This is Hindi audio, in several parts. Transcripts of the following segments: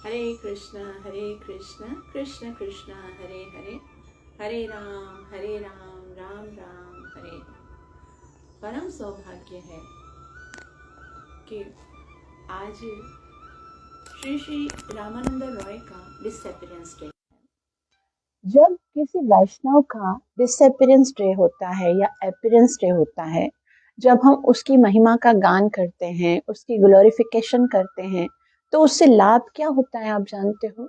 हरे कृष्ण कृष्ण कृष्ण हरे हरे, हरे राम राम राम हरे हरे। परम सौभाग्य है कि आज श्री श्री रामानंद रॉय का डिसअपीयरेंस डे। जब किसी वैष्णव का डिसअपीयरेंस डे होता है या अपीयरेंस डे होता है, जब हम उसकी महिमा का गान करते हैं, उसकी ग्लोरिफिकेशन करते हैं, तो उससे लाभ क्या होता है आप जानते हो?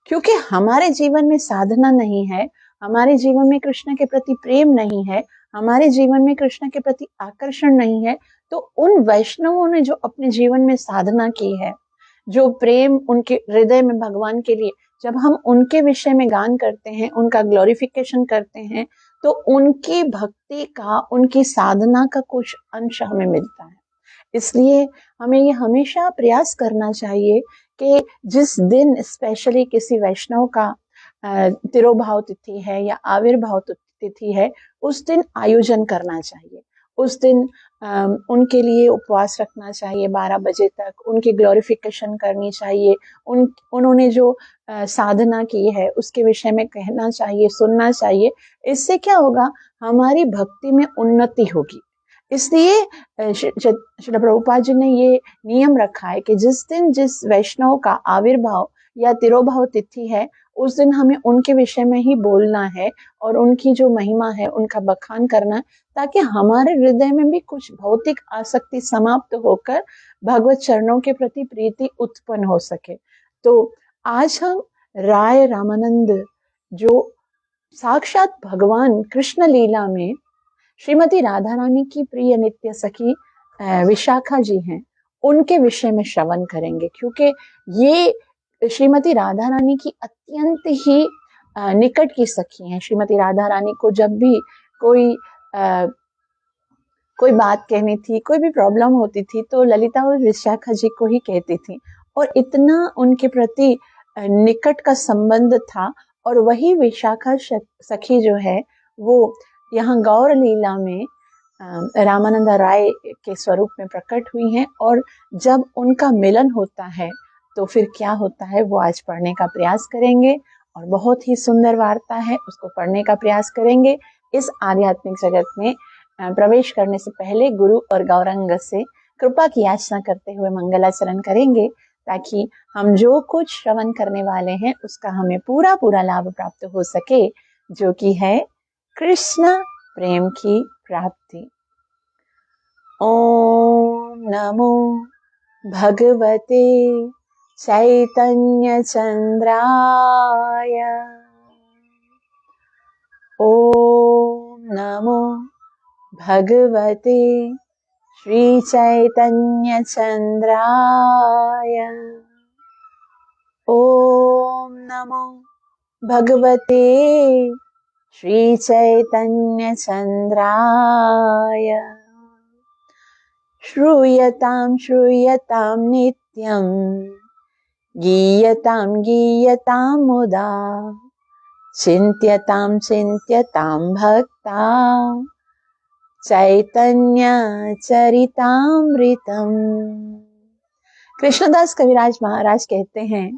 क्योंकि हमारे जीवन में साधना नहीं है, हमारे जीवन में कृष्ण के प्रति प्रेम नहीं है, हमारे जीवन में कृष्ण के प्रति आकर्षण नहीं है, तो उन वैष्णवों ने जो अपने जीवन में साधना की है, जो प्रेम उनके हृदय में भगवान के लिए, जब हम उनके विषय में गान करते हैं, उनका ग्लोरिफिकेशन करते हैं, तो उनकी भक्ति का, उनकी साधना का कुछ अंश हमें मिलता है। इसलिए हमें ये हमेशा प्रयास करना चाहिए कि जिस दिन स्पेशली किसी वैष्णव का तिरोभाव तिथि है या आविर्भाव तिथि है, उस दिन आयोजन करना चाहिए। उस दिन उनके लिए उपवास रखना चाहिए 12 बजे तक, उनकी ग्लोरिफिकेशन करनी चाहिए, उन्होंने जो साधना की है उसके विषय में कहना चाहिए, सुनना चाहिए। इससे क्या होगा? हमारी भक्ति में उन्नति होगी। इसलिए श्रील प्रभुपाद जी ने ये नियम रखा है कि जिस दिन जिस वैष्णव का आविर्भाव या तिरोभाव तिथि है, उस दिन हमें उनके विषय में ही बोलना है और उनकी जो महिमा है उनका बखान करना है, ताकि हमारे हृदय में भी कुछ भौतिक आसक्ति समाप्त होकर भगवत चरणों के प्रति प्रीति उत्पन्न हो सके। तो आज हम राय रामानंद, जो साक्षात भगवान कृष्ण लीला में श्रीमती राधा रानी की प्रिय नित्य सखी विशाखा जी हैं, उनके विषय में श्रवण करेंगे। क्योंकि ये श्रीमती राधा रानी की अत्यंत ही निकट की सखी हैं। श्रीमती राधा रानी को जब भी कोई बात कहनी थी, कोई भी प्रॉब्लम होती थी, तो ललिता और विशाखा जी को ही कहती थी, और इतना उनके प्रति निकट का संबंध था। और वही विशाखा सखी जो है, वो यहाँ गौर लीला में रामानंद राय के स्वरूप में प्रकट हुई हैं। और जब उनका मिलन होता है तो फिर क्या होता है, वो आज पढ़ने का प्रयास करेंगे, और बहुत ही सुंदर वार्ता है, उसको पढ़ने का प्रयास करेंगे। इस आध्यात्मिक जगत में प्रवेश करने से पहले गुरु और गौरांग से कृपा की याचना करते हुए मंगलाचरण करेंगे, ताकि हम जो कुछ श्रवण करने वाले हैं उसका हमें पूरा पूरा लाभ प्राप्त हो सके, जो कि है कृष्ण प्रेम की प्राप्ति। ओम नमो भगवते चैतन्य चंद्राय, ओम नमो भगवते श्री चैतन्य चंद्राय, ओम नमो भगवते श्री चैतन्य चंद्राय। श्रूयतां श्रूयतां नित्यं, गीयतां गीयतां मुदा, चिन्त्यतां चिन्त्यतां भक्ता चैतन्य चरितामृतम्। कृष्णदास कविराज महाराज कहते हैं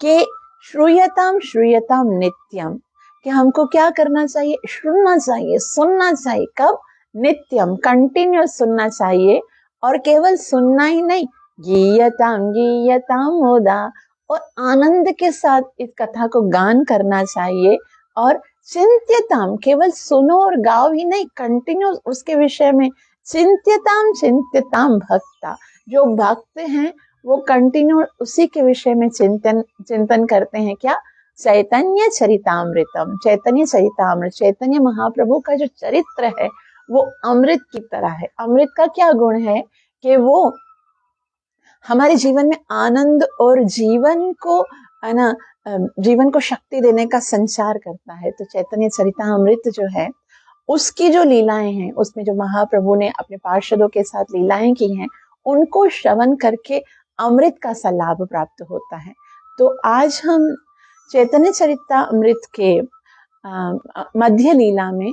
कि श्रूयताम श्रूयताम नित्यम, कि हमको क्या करना चाहिए? सुनना चाहिए, सुनना चाहिए। कब? नित्यम, कंटिन्यूअस सुनना चाहिए। और केवल सुनना ही नहीं, गीयताम गीयताम मुदा, और आनंद के साथ इस कथा को गान करना चाहिए। और चिंत्यताम, केवल सुनो और गाओ ही नहीं, कंटिन्यू उसके विषय में चिंत्यताम चिंत्यताम भक्ता, जो भक्त हैं वो कंटिन्यू उसी के विषय में चिंतन करते हैं। क्या? चैतन्य चरितामृतम, चैतन्य चरितामृत, चैतन्य महाप्रभु का जो चरित्र है वो अमृत की तरह है। अमृत का क्या गुण है? कि वो हमारे जीवन में आनंद और जीवन को, है ना, जीवन को शक्ति देने का संचार करता है। तो चैतन्य चरितामृत जो है, उसकी जो लीलाएं हैं, उसमें जो महाप्रभु ने अपने पार्षदों के साथ लीलाएं की हैं, उनको श्रवण करके अमृत का सा लाभ प्राप्त होता है। तो आज हम चैतन्य चरितामृत के मध्य लीला में,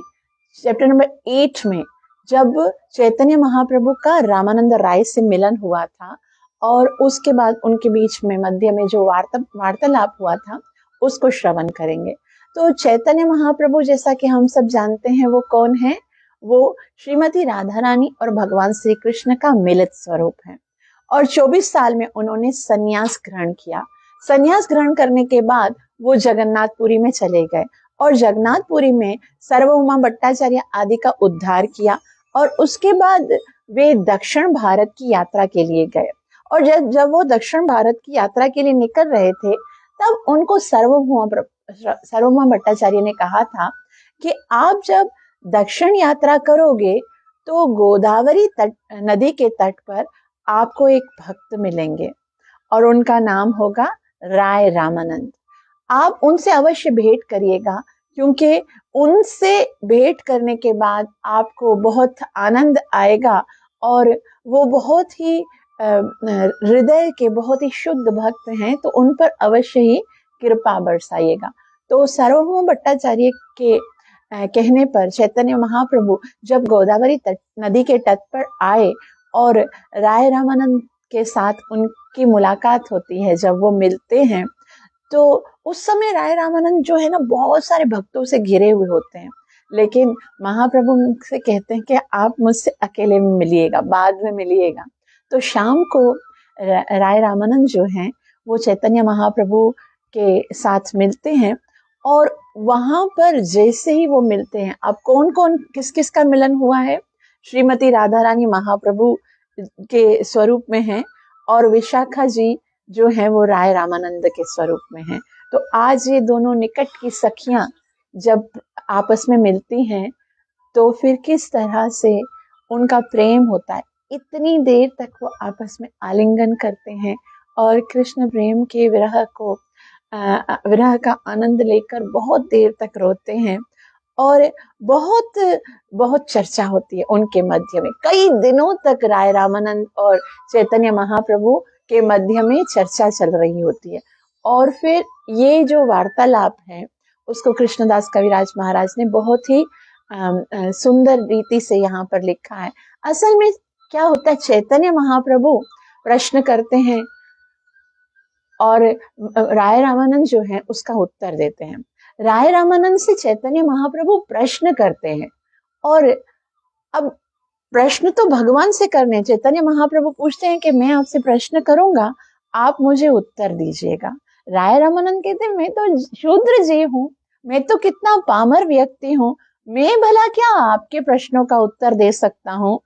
चैप्टर नंबर 8 में, जब चैतन्य महाप्रभु का रामानंद राय से मिलन हुआ था, और उसके बाद उनके बीच में मध्य में जो वार्तालाप हुआ था उसको श्रवण करेंगे। तो चैतन्य महाप्रभु जैसा कि हम सब जानते हैं वो कौन है? वो श्रीमती राधा रानी और भगवान श्री कृष्ण का मिलित स्वरूप है। और 24 साल में उन्होंने संन्यास ग्रहण किया। संन्यास ग्रहण करने के बाद वो जगन्नाथपुरी में चले गए और जगन्नाथपुरी में सर्वभौमा भट्टाचार्य आदि का उद्धार किया। और उसके बाद वे दक्षिण भारत की यात्रा के लिए गए। और जब वो दक्षिण भारत की यात्रा के लिए निकल रहे थे तब उनको सर्वभौमा भट्टाचार्य ने कहा था कि आप जब दक्षिण यात्रा करोगे तो गोदावरी नदी के तट पर आपको एक भक्त मिलेंगे और उनका नाम होगा राय रामानंद। आप उनसे अवश्य भेंट करिएगा, क्योंकि उनसे भेंट करने के बाद आपको बहुत आनंद आएगा और वो बहुत ही हृदय के बहुत ही शुद्ध भक्त हैं, तो उन पर अवश्य ही कृपा बरसाइएगा। तो सर्वभौम भट्टाचार्य के कहने पर चैतन्य महाप्रभु जब गोदावरी नदी के तट पर आए और राय रामानंद के साथ उनकी मुलाकात होती है, जब वो मिलते हैं तो उस समय राय रामानंद जो है ना बहुत सारे भक्तों से घिरे हुए होते हैं, लेकिन महाप्रभु से कहते हैं कि आप मुझसे अकेले में मिलिएगा, बाद में मिलिएगा। तो शाम को राय रामानंद जो हैं वो चैतन्य महाप्रभु के साथ मिलते हैं और वहां पर जैसे ही वो मिलते हैं, अब कौन कौन किस किस का मिलन हुआ है? श्रीमती राधा रानी महाप्रभु के स्वरूप में हैं और विशाखा जी जो है वो राय रामानंद के स्वरूप में हैं। तो आज ये दोनों निकट की सखियां जब आपस में मिलती हैं तो फिर किस तरह से उनका प्रेम होता है। इतनी देर तक वो आपस में आलिंगन करते हैं और कृष्ण प्रेम के विरह का आनंद लेकर बहुत देर तक रोते हैं और बहुत बहुत चर्चा होती है उनके मध्य में। कई दिनों तक राय रामानंद और चैतन्य महाप्रभु के मध्य में चर्चा चल रही होती है। और फिर ये जो वार्तालाप है उसको कृष्णदास कविराज महाराज ने बहुत ही सुंदर रीति से यहाँ पर लिखा है। असल में क्या होता है, चैतन्य महाप्रभु प्रश्न करते हैं और राय रामानंद जो है उसका उत्तर देते हैं। राय रामानंद से चैतन्य महाप्रभु प्रश्न करते हैं और अब प्रश्न तो भगवान से करने, चैतन्य महाप्रभु पूछते हैं कि मैं आपसे प्रश्न करूंगा, आप मुझे उत्तर दीजिएगा। राय रामानंद कहते हैं मैं तो शूद्र जी हूँ, मैं तो कितना पामर व्यक्ति हूँ, मैं भला क्या आपके प्रश्नों का उत्तर दे सकता हूँ,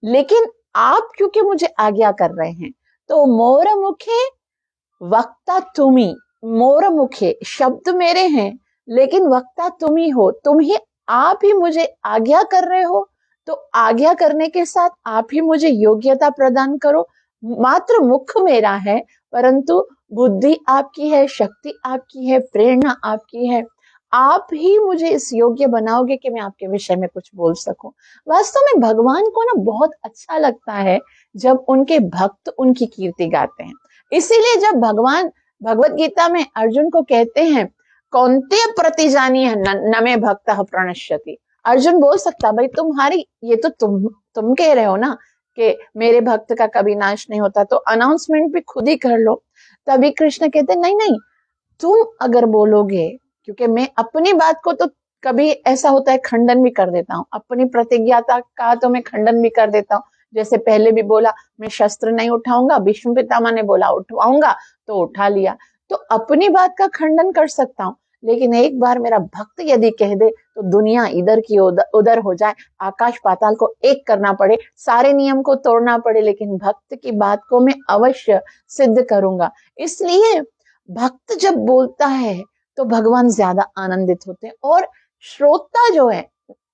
लेकिन आप क्योंकि मुझे आज्ञा कर रहे हैं। तो मोर मुखे वक्ता तुम्ही, मोर मुखे शब्द मेरे हैं लेकिन वक्ता तुम ही हो, आप ही मुझे आज्ञा कर रहे हो, तो आज्ञा करने के साथ आप ही मुझे योग्यता प्रदान करो। मात्र मुख मेरा है परंतु बुद्धि आपकी है, शक्ति आपकी है, प्रेरणा आपकी है, आप ही मुझे इस योग्य बनाओगे कि मैं आपके विषय में कुछ बोल सकूं। वास्तव में भगवान को ना बहुत अच्छा लगता है जब उनके भक्त उनकी कीर्ति गाते हैं। इसीलिए जब भगवान भगवत गीता में अर्जुन को कहते हैं कौन्तेय प्रतिजानी है न मे भक्त प्रणश्यति, अर्जुन बोल सकता भाई तुम्हारी ये तो तुम कह रहे हो ना कि मेरे भक्त का कभी नाश नहीं होता, तो अनाउंसमेंट भी खुद ही कर लो। तभी कृष्ण कहते नहीं, तुम अगर बोलोगे, क्योंकि मैं अपनी बात को तो कभी ऐसा होता है खंडन भी कर देता हूँ, अपनी प्रतिज्ञाता का तो मैं खंडन भी कर देता हूँ। जैसे पहले भी बोला मैं शस्त्र नहीं उठाऊंगा, भीष्म पितामह ने बोला उठवाऊंगा तो उठा लिया, तो अपनी बात का खंडन कर सकता हूँ। लेकिन एक बार मेरा भक्त यदि कह दे तो दुनिया इधर की उधर हो जाए, आकाश पाताल को एक करना पड़े, सारे नियम को तोड़ना पड़े, लेकिन भक्त की बात को मैं अवश्य सिद्ध करूंगा। इसलिए भक्त जब बोलता है तो भगवान ज्यादा आनंदित होते हैं। और श्रोता जो है,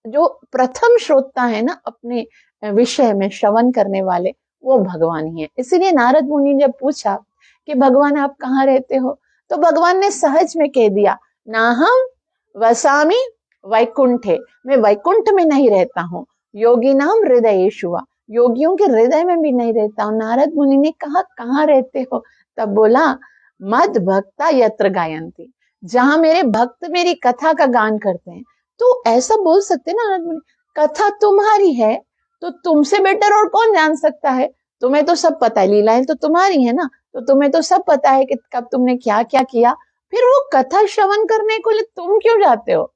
जो प्रथम श्रोता है ना अपने विषय में श्रवण करने वाले, वो भगवान ही है। इसीलिए नारद मुनि ने जब पूछा कि भगवान आप कहाँ रहते हो, तो भगवान ने सहज में कह दिया नाहम वसामि वैकुंठे, मैं वैकुंठ में नहीं रहता हूँ, योगी नाम हृदयेषु, योगियों के हृदय में भी नहीं रहता हूँ। नारद मुनि ने कहा कहाँ रहते हो, तब बोला मद भक्ता यत्र गायन्ति, जहां मेरे भक्त मेरी कथा का गान करते हैं। तो ऐसा बोल सकते ना नारद मुनि, कथा तुम्हारी है तो तुमसे बेटर और कौन जान सकता है, तुम्हें तो सब पता है, लीलाएं तो तुम्हारी है ना, तो तुम्हें तो सब पता है कि कब तुमने क्या क्या किया, फिर वो कथा श्रवण करने को लिए तुम क्यों जाते हो?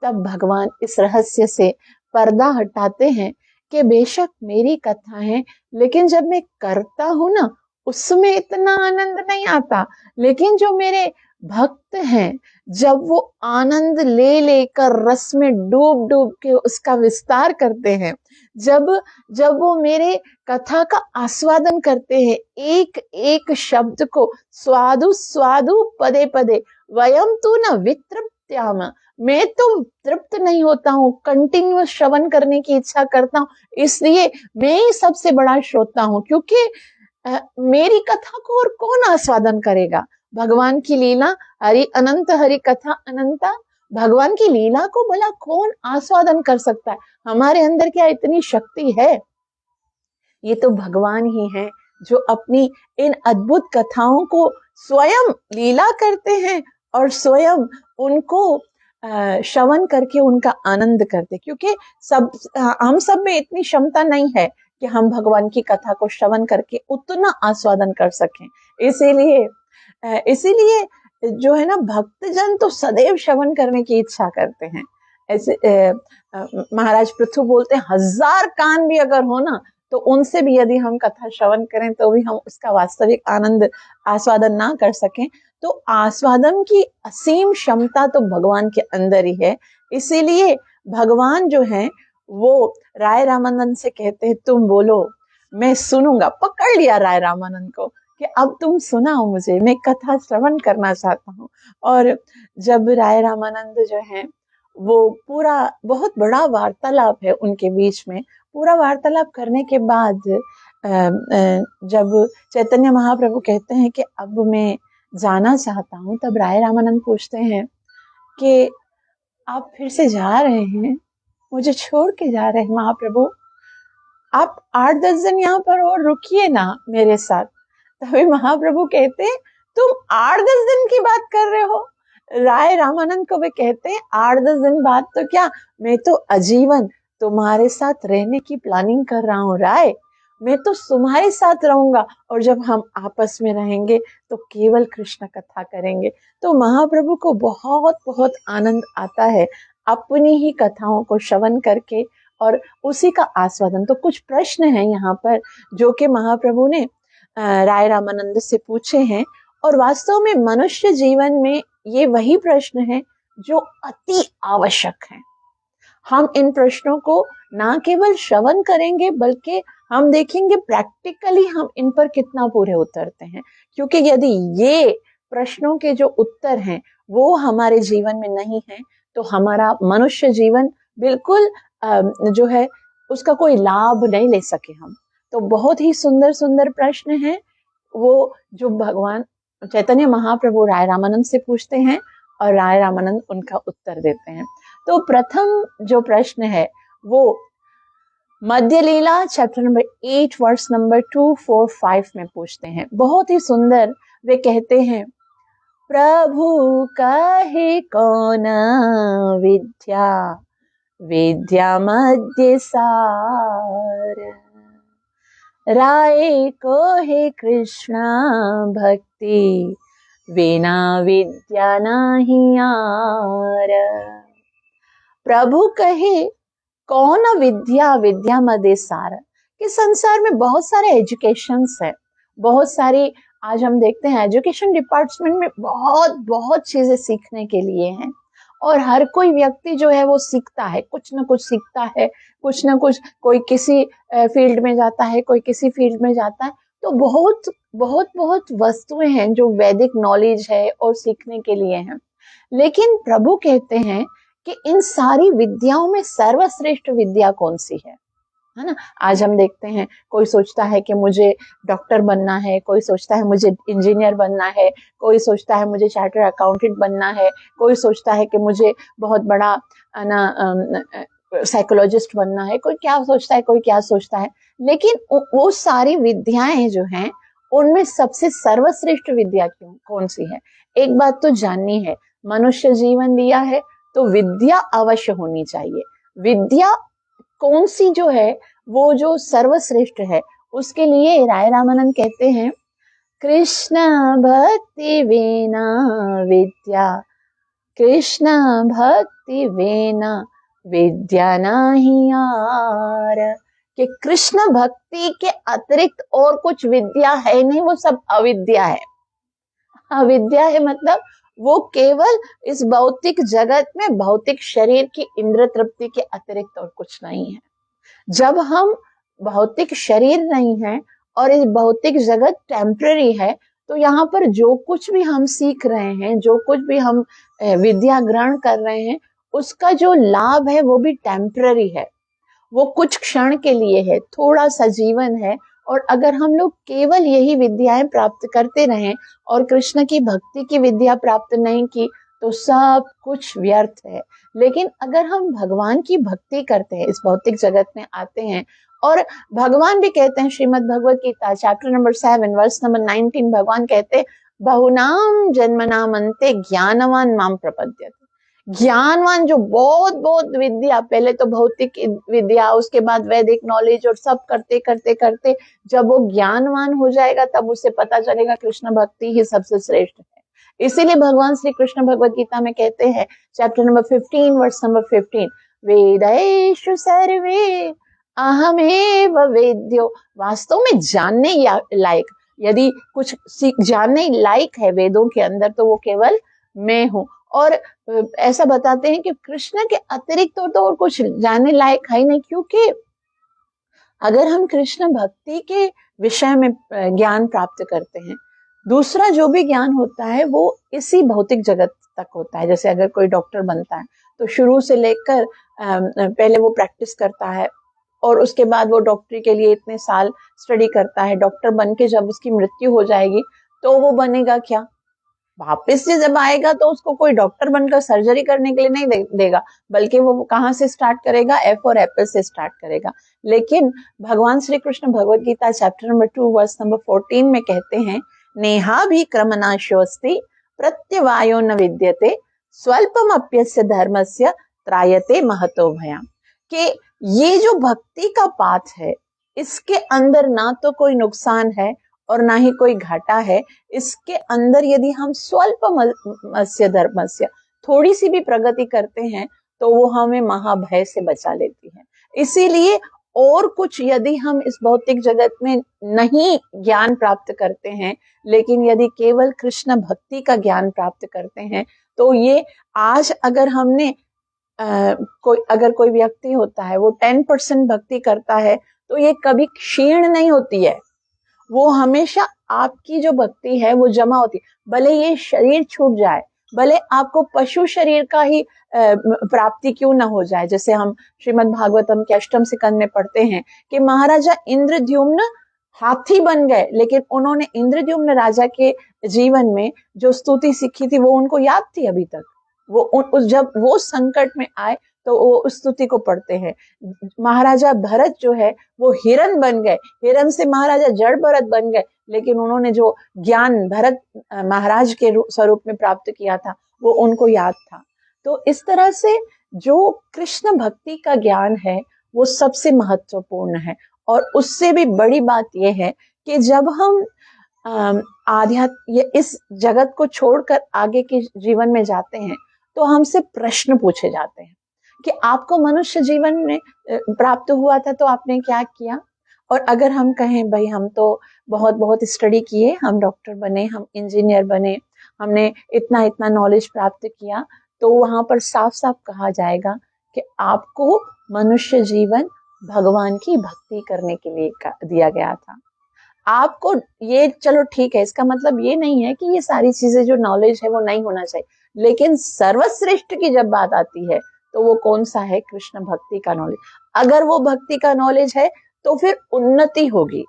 तब भगवान इस रहस्य से पर्दा हटाते हैं कि बेशक मेरी कथा है, लेकिन जब मैं करता हूं ना, उसमें इतना आनंद नहीं आता। लेकिन जो मेरे भक्त हैं, जब वो आनंद ले लेकर रस में डूब डूब के उसका विस्तार करते हैं, जब जब वो मेरे कथा का आस्वादन करते हैं, एक एक शब्द को स्वादु स्वादु पदे पदे, वयम तू न वितृप्त्याम, मैं तो तृप्त नहीं होता हूँ, कंटिन्यूअस श्रवण करने की इच्छा करता हूँ। इसलिए मैं ही सबसे बड़ा श्रोता हूँ, क्योंकि मेरी कथा को और कौन आस्वादन करेगा? भगवान की लीला हरि अनंत, हरि कथा अनंता। भगवान की लीला को भला कौन आस्वादन कर सकता है? हमारे अंदर क्या इतनी शक्ति है? ये तो भगवान ही है जो अपनी इन अद्भुत कथाओं को स्वयं लीला करते हैं और स्वयं उनको श्रवण करके उनका आनंद करते, क्योंकि हम सब में इतनी क्षमता नहीं है कि हम भगवान की कथा को श्रवण करके उतना आस्वादन कर सकें। इसीलिए जो है ना, भक्तजन तो सदैव श्रवण करने की इच्छा करते हैं। ऐसे महाराज पृथु बोलते हैं, 1000 कान भी अगर हो ना, तो उनसे भी यदि हम कथा श्रवण करें तो भी हम उसका वास्तविक आनंद आस्वादन ना कर सकें। तो आस्वादन की असीम क्षमता तो भगवान के अंदर ही है। इसीलिए भगवान जो है वो राय रामानंद से कहते हैं, तुम बोलो मैं सुनूंगा। पकड़ लिया राय रामानंद को कि अब तुम सुनाओ मुझे, मैं कथा श्रवण करना चाहता हूँ। और जब राय रामानंद जो है वो पूरा बहुत बड़ा वार्तालाप है उनके बीच में, पूरा वार्तालाप करने के बाद जब चैतन्य महाप्रभु कहते हैं कि अब मैं जाना चाहता हूँ, तब राय रामानंद पूछते हैं कि आप फिर से जा रहे हैं, मुझे छोड़ के जा रहे हैं महाप्रभु, आप 8-10 दिन यहाँ पर और रुकिए ना मेरे साथ। तभी महाप्रभु कहते हैं, तुम 8-10 दिन की बात कर रहे हो? राय रामानंद को वे कहते हैं, 8-10 दिन बाद तो क्या, मैं तो आजीवन तुम्हारे साथ रहने की प्लानिंग कर रहा हूँ राय। मैं तो तुम्हारे साथ रहूंगा, और जब हम आपस में रहेंगे तो केवल कृष्ण कथा करेंगे। तो महाप्रभु को बहुत बहुत आनंद आता है अपनी ही कथाओं को श्रवण करके और उसी का आस्वादन। तो कुछ प्रश्न हैं यहाँ पर जो कि महाप्रभु ने राय रामानंद से पूछे हैं, और वास्तव में मनुष्य जीवन में ये वही प्रश्न है जो अति आवश्यक है। हम इन प्रश्नों को ना केवल श्रवण करेंगे, बल्कि हम देखेंगे प्रैक्टिकली हम इन पर कितना पूरे उतरते हैं। क्योंकि यदि ये प्रश्नों के जो उत्तर हैं वो हमारे जीवन में नहीं है, तो हमारा मनुष्य जीवन बिल्कुल जो है उसका कोई लाभ नहीं ले सके हम। तो बहुत ही सुंदर सुंदर प्रश्न हैं वो जो भगवान चैतन्य महाप्रभु राय रामानंद से पूछते हैं, और राय रामानंद उनका उत्तर देते हैं। तो प्रथम जो प्रश्न है वो मध्य लीला चैप्टर नंबर 8 वर्स नंबर 2, 4, 5 में पूछते हैं। बहुत ही सुंदर। वे कहते हैं, प्रभु कहे कौन विद्या, विद्या मध्य सार, राय को है कृष्णा भक्ति, बिना विद्या नहीं आर। प्रभु कहे कौन विद्या, विद्या मध्य सार। कि संसार में बहुत सारे एजुकेशंस है, बहुत सारी, आज हम देखते हैं एजुकेशन डिपार्टमेंट में बहुत बहुत चीजें सीखने के लिए हैं, और हर कोई व्यक्ति जो है वो सीखता है, कुछ ना कुछ सीखता है, कुछ ना कुछ, कोई किसी फील्ड में जाता है, कोई किसी फील्ड में जाता है। तो बहुत बहुत बहुत वस्तुएं हैं जो वैदिक नॉलेज है और सीखने के लिए हैं। लेकिन प्रभु कहते हैं कि इन सारी विद्याओं में सर्वश्रेष्ठ विद्या कौन सी है ना। आज हम देखते हैं, कोई सोचता है कि मुझे डॉक्टर बनना है, कोई सोचता है मुझे इंजीनियर बनना है, कोई सोचता है मुझे चार्टर्ड अकाउंटेंट बनना है, कोई सोचता है कि मुझे बहुत बड़ा साइकोलॉजिस्ट बनना है, कोई क्या सोचता है, कोई क्या सोचता है। लेकिन वो सारी विद्याएं जो हैं उनमें सबसे सर्वश्रेष्ठ विद्या कौन सी है? एक बात तो जाननी है, मनुष्य जीवन लिया है तो विद्या अवश्य होनी चाहिए। विद्या कौन सी जो है वो जो सर्वश्रेष्ठ है उसके लिए राय रामानंद कहते हैं, कृष्ण भक्ति वीना विद्या, कृष्ण भक्ति वीना विद्या नहीं यार। कि कृष्ण भक्ति के अतिरिक्त और कुछ विद्या है नहीं, वो सब अविद्या है। अविद्या है मतलब वो केवल इस भौतिक जगत में भौतिक शरीर की इंद्र तृप्ति के अतिरिक्त और कुछ नहीं है। जब हम भौतिक शरीर नहीं है और इस भौतिक जगत टेम्पररी है, तो यहाँ पर जो कुछ भी हम सीख रहे हैं, जो कुछ भी हम विद्या ग्रहण कर रहे हैं, उसका जो लाभ है वो भी टेम्पररी है, वो कुछ क्षण के लिए है, थोड़ा सा जीवन है। और अगर हम लोग केवल यही विद्याएं प्राप्त करते रहें और कृष्ण की भक्ति की विद्या प्राप्त नहीं की, तो सब कुछ व्यर्थ है। लेकिन अगर हम भगवान की भक्ति करते हैं, इस भौतिक जगत में आते हैं, और भगवान भी कहते हैं, Shrimad Bhagavad Gita chapter number 7 verse number 19, भगवान कहते हैं, बहुनाम जन्मनाम अन्ते ज्ञानवान माम प्रपद्यते। ज्ञानवान जो बहुत बहुत विद्या, पहले तो भौतिक विद्या, उसके बाद वैदिक नॉलेज और सब करते करते करते जब वो ज्ञानवान हो जाएगा, तब उसे पता चलेगा कृष्ण भक्ति ही सबसे श्रेष्ठ है। इसीलिए भगवान श्री कृष्ण भगवत गीता में कहते हैं, चैप्टर नंबर 15 वर्स नंबर 15, वेदैषु सर्वे अहमेव वेद्यो। वास्तव में जानने लायक, यदि कुछ जानने लायक है वेदों के अंदर, तो वो केवल मैं हूँ। और ऐसा बताते हैं कि कृष्ण के अतिरिक्त तो और कुछ जानने लायक है ही नहीं, क्योंकि अगर हम कृष्ण भक्ति के विषय में ज्ञान प्राप्त करते हैं, दूसरा जो भी ज्ञान होता है वो इसी भौतिक जगत तक होता है। जैसे अगर कोई डॉक्टर बनता है तो शुरू से लेकर पहले वो प्रैक्टिस करता है और उसके बाद वो डॉक्टरी के लिए इतने साल स्टडी करता है। डॉक्टर बन के जब उसकी मृत्यु हो जाएगी तो वो बनेगा क्या? वापस से जब आएगा तो उसको कोई डॉक्टर बनकर सर्जरी करने के लिए नहीं देगा, बल्कि वो कहाँ से स्टार्ट करेगा? एफ और एप्पल से स्टार्ट करेगा। लेकिन भगवान Shri Krishna Bhagavad Gita chapter number 2 verse number 14 में कहते हैं, नेहा भी क्रमनाशोस्ति प्रत्यवायो न विद्यते स्वल्पम अप्यस्य धर्मस्य त्रायते महतो भयाम। कि ये जो भक्ति का पाथ है, इसके अंदर ना तो कोई नुकसान है और ना ही कोई घाटा है। इसके अंदर यदि हम स्वल्पमस्य धर्मस्य, थोड़ी सी भी प्रगति करते हैं, तो वो हमें महाभय से बचा लेती है। इसीलिए और कुछ यदि हम इस भौतिक जगत में नहीं ज्ञान प्राप्त करते हैं, लेकिन यदि केवल कृष्ण भक्ति का ज्ञान प्राप्त करते हैं, तो ये आज अगर हमने अगर कोई व्यक्ति होता है वो 10% भक्ति करता है, तो ये कभी क्षीण नहीं होती है, वो हमेशा आपकी जो भक्ति है वो जमा होती है। भले ये शरीर छूट जाए, भले आपको पशु शरीर का ही प्राप्ति क्यों ना हो जाए। जैसे हम श्रीमद् भागवतम के अष्टम स्कंद में पढ़ते हैं कि महाराजा इंद्रद्युम्न हाथी बन गए, लेकिन उन्होंने इंद्रद्युम्न राजा के जीवन में जो स्तुति सीखी थी वो उनको याद थी अभी तक। वो जब वो संकट में आए तो वो उस स्तुति को पढ़ते हैं। महाराजा भरत जो है वो हिरण बन गए, हिरण से महाराजा जड़ भरत बन गए, लेकिन उन्होंने जो ज्ञान भरत महाराज के स्वरूप में प्राप्त किया था वो उनको याद था। तो इस तरह से जो कृष्ण भक्ति का ज्ञान है वो सबसे महत्वपूर्ण है। और उससे भी बड़ी बात यह है कि जब हम आध्यात्म ये इस जगत को छोड़कर आगे के जीवन में जाते हैं, तो हमसे प्रश्न पूछे जाते हैं कि आपको मनुष्य जीवन में प्राप्त हुआ था तो आपने क्या किया। और अगर हम कहें भाई हम तो बहुत बहुत स्टडी किए, हम डॉक्टर बने, हम इंजीनियर बने, हमने इतना इतना नॉलेज प्राप्त किया, तो वहां पर साफ साफ कहा जाएगा कि आपको मनुष्य जीवन भगवान की भक्ति करने के लिए दिया गया था। आपको ये चलो ठीक है, इसका मतलब ये नहीं है कि ये सारी चीजें जो नॉलेज है वो नहीं होना चाहिए, लेकिन सर्वश्रेष्ठ की जब बात आती है तो वो कौन सा है? कृष्ण भक्ति का नॉलेज। अगर वो भक्ति का नॉलेज है तो फिर उन्नति होगी,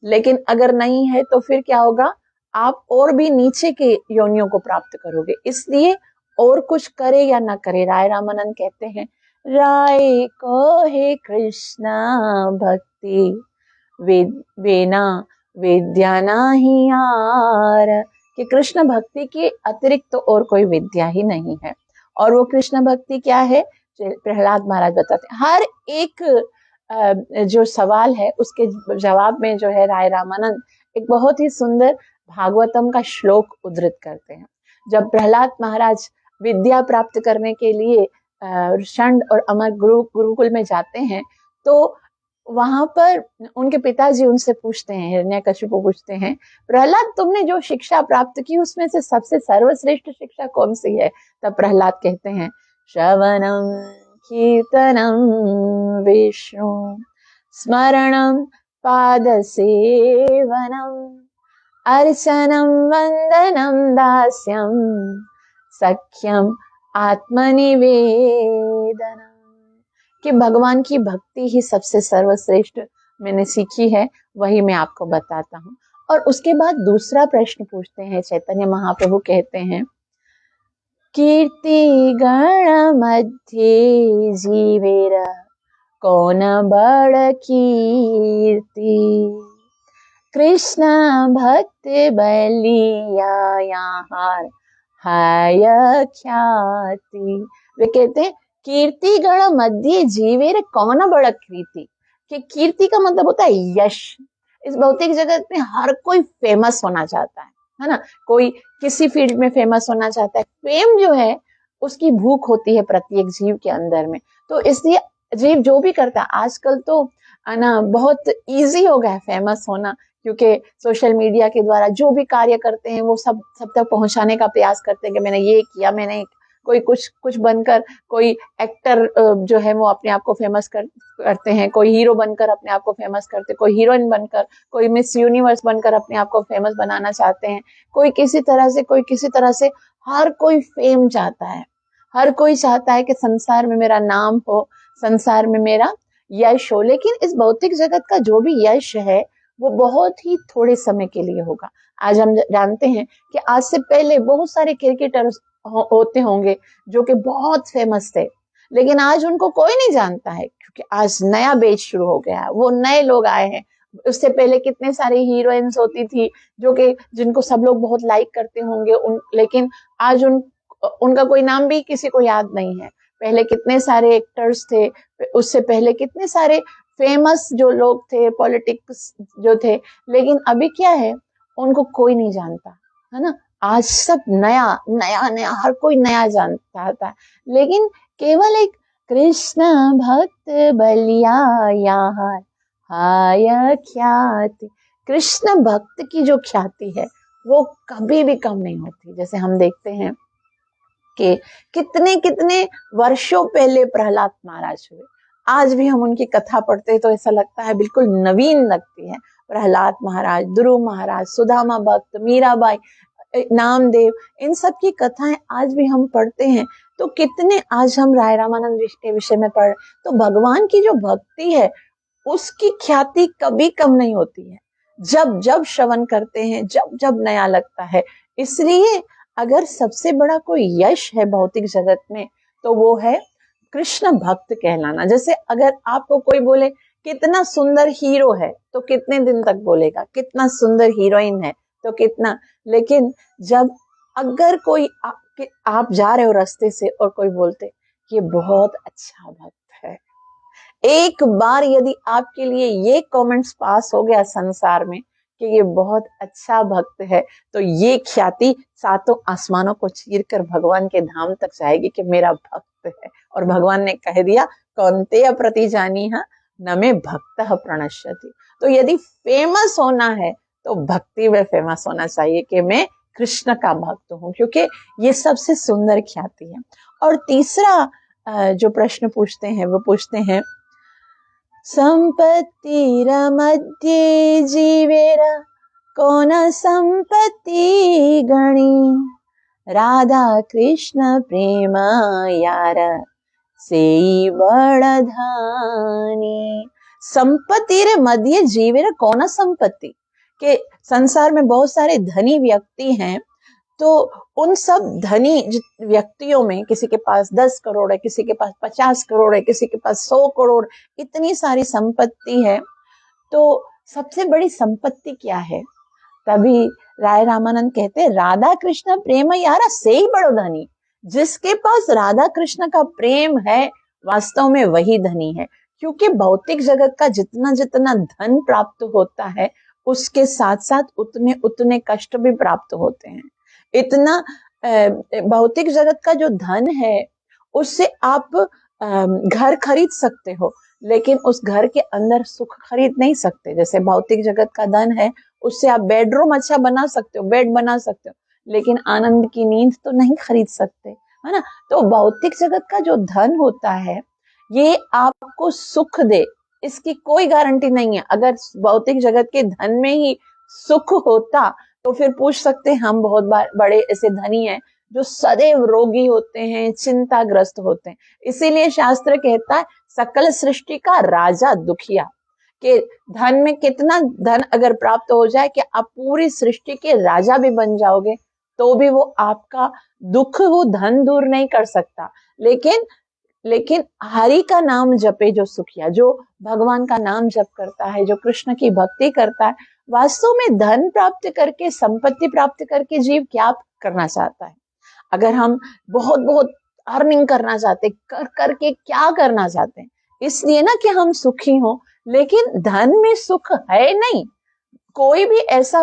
लेकिन अगर नहीं है तो फिर क्या होगा? आप और भी नीचे के योनियों को प्राप्त करोगे। इसलिए और कुछ करे या ना करे, राय रामानंद कहते हैं, राय को हे कृष्णा भक्ति वेना विद्या नहीं यार। कि कृष्ण भक्ति के अतिरिक्त तो और कोई विद्या ही नहीं है। और वो कृष्ण भक्ति क्या है? प्रहलाद महाराज बताते हैं, हर एक जो सवाल है उसके जवाब में जो है राय रामानंद एक बहुत ही सुंदर भागवतम का श्लोक उद्धृत करते हैं। जब प्रहलाद महाराज विद्या प्राप्त करने के लिए षंड और अमर गुरुकुल में जाते हैं, तो वहां पर उनके पिताजी उनसे पूछते हैं, हिरण्यकशिपु पूछते हैं, प्रहलाद तुमने जो शिक्षा प्राप्त की उसमें से सबसे सर्वश्रेष्ठ शिक्षा कौन सी है? तब प्रहलाद कहते हैं, श्रवणम कीर्तनम विष्णु स्मरणम पाद सेवनम अर्चनम वंदनम दास्यम सख्यम आत्मनिवेदनम। कि भगवान की भक्ति ही सबसे सर्वश्रेष्ठ मैंने सीखी है, वही मैं आपको बताता हूँ। और उसके बाद दूसरा प्रश्न पूछते हैं चैतन्य महाप्रभु, कहते हैं, कीर्ति गण मध्य जीवेर कौन बड़ कीर्ति, कृष्ण भक्त बलिया यहाँ हाय ख्याति। वे कहते हैं कीर्ति गण मध्य जीवेर कौन बड़ कीर्ति, कि कीर्ति का मतलब होता है यश। इस भौतिक जगत में हर कोई फेमस होना चाहता है ना, कोई किसी फील्ड में फेमस होना चाहता है। फेम जो है उसकी भूख होती है प्रत्येक जीव के अंदर में, तो इसलिए जीव जो भी करता है, आजकल तो ना बहुत इजी हो गया है फेमस होना, क्योंकि सोशल मीडिया के द्वारा जो भी कार्य करते हैं वो सब तक पहुंचाने का प्रयास करते हैं कि मैंने ये किया, मैंने कोई कुछ बनकर, कोई एक्टर जो है वो अपने आप को फेमस करते हैं, कोई हीरो बनकर अपने आप को फेमस करते, कोई हीरोइन बनकर, कोई मिस यूनिवर्स बनकर अपने आप को फेमस बनाना चाहते हैं, कोई किसी तरह से हर कोई फेम चाहता है। हर कोई चाहता है कि संसार में मेरा नाम हो, संसार में मेरा यश हो। लेकिन इस भौतिक जगत का जो भी यश है वो बहुत ही थोड़े समय के लिए होगा। आज हम जानते हैं कि आज से पहले बहुत सारे क्रिकेटर्स होते होंगे जो कि बहुत फेमस थे, लेकिन आज उनको कोई नहीं जानता है, क्योंकि आज नया बेच शुरू हो गया है, वो नए लोग आए हैं। उससे पहले कितने सारे हीरोइंस होती थी जो कि जिनको सब लोग बहुत लाइक करते होंगे, लेकिन आज उनका कोई नाम भी किसी को याद नहीं है। पहले कितने सारे एक्टर्स थे, उससे पहले कितने सारे फेमस जो लोग थे, पॉलिटिक्स जो थे, लेकिन अभी क्या है, उनको कोई नहीं जानता है ना। आज सब नया नया नया, हर कोई नया जानता है, लेकिन केवल एक कृष्ण भक्त बलिया यहाँ हाय ख्याति, कृष्ण भक्त की जो ख्याति है वो कभी भी कम नहीं होती। जैसे हम देखते हैं कि कितने कितने वर्षों पहले प्रहलाद महाराज हुए, आज भी हम उनकी कथा पढ़ते हैं तो ऐसा लगता है, बिल्कुल नवीन लगती है। प्रहलाद महाराज, ध्रुव महाराज, सुदामा भक्त, मीराबाई, नामदेव, इन सब की कथाएं आज भी हम पढ़ते हैं। तो कितने, आज हम राय रामानंद के विषय में पढ़, तो भगवान की जो भक्ति है उसकी ख्याति कभी कम नहीं होती है। जब जब श्रवण करते हैं, जब जब नया लगता है। इसलिए अगर सबसे बड़ा कोई यश है भौतिक जगत में तो वो है कृष्ण भक्त कहलाना। जैसे अगर आपको कोई बोले कितना सुंदर हीरो है तो कितने दिन तक बोलेगा, कितना सुंदर हीरोइन है तो कितना, लेकिन जब अगर कोई आप जा रहे हो रास्ते से और कोई बोलते ये बहुत अच्छा भक्त है, एक बार यदि आपके लिए ये कमेंट्स पास हो गया संसार में कि ये बहुत अच्छा भक्त है, तो ये ख्याति सातों आसमानों को चीरकर भगवान के धाम तक जाएगी कि मेरा भक्त है। और भगवान ने कह दिया, कौन्तेय प्रतिजानीह न मे भक्तः प्रणश्यति। तो यदि फेमस होना है तो भक्ति में फेमस होना चाहिए कि मैं कृष्ण का भक्त हूँ, क्योंकि ये सबसे सुंदर ख्याति है। और तीसरा जो प्रश्न पूछते हैं वो पूछते हैं, संपत्तिर मध्ये जीवेर कौन संपत्ति गणी, राधा कृष्ण प्रेम यार सेई बड़ धानी। संपत्तिर मध्य जीवेर कौन संपत्ति, के संसार में बहुत सारे धनी व्यक्ति हैं, तो उन सब धनी व्यक्तियों में किसी के पास 10 करोड़ है, किसी के पास 50 करोड़ है, किसी के पास 100 करोड़, इतनी सारी संपत्ति है, तो सबसे बड़ी संपत्ति क्या है? तभी राय रामानंद कहते हैं, राधा कृष्ण प्रेम यारा से ही बड़ो धनी। जिसके पास राधा कृष्ण का प्रेम है वास्तव में वही धनी है, क्योंकि भौतिक जगत का जितना जितना धन प्राप्त होता है उसके साथ साथ उतने उतने कष्ट भी प्राप्त होते हैं। इतना भौतिक जगत का जो धन है उससे आप घर खरीद सकते हो, लेकिन उस घर के अंदर सुख खरीद नहीं सकते। जैसे भौतिक जगत का धन है उससे आप बेडरूम अच्छा बना सकते हो, बेड बना सकते हो, लेकिन आनंद की नींद तो नहीं खरीद सकते, है ना। तो भौतिक जगत का जो धन होता है ये आपको सुख दे, इसकी कोई गारंटी नहीं है। अगर भौतिक जगत के धन में ही सुख होता तो फिर पूछ सकते हैं हम बहुत बड़े ऐसे धनी हैं जो सदैव रोगी होते हैं, चिंताग्रस्त होते हैं। इसीलिए शास्त्र कहता है सकल सृष्टि का राजा दुखिया, कि धन में कितना धन अगर प्राप्त हो जाए कि आप पूरी सृष्टि के राजा भी बन जाओगे तो भी वो आपका दुख वो धन दूर नहीं कर सकता। लेकिन हरि का नाम जपे जो सुखिया, जो भगवान का नाम जप करता है, जो कृष्ण की भक्ति करता है, वास्तव में धन प्राप्त करके, संपत्ति प्राप्त करके जीव क्या करना चाहता है। अगर हम बहुत बहुत अर्निंग करना चाहते, कर करके क्या करना चाहते हैं, इसलिए ना कि हम सुखी हो, लेकिन धन में सुख है नहीं। कोई भी ऐसा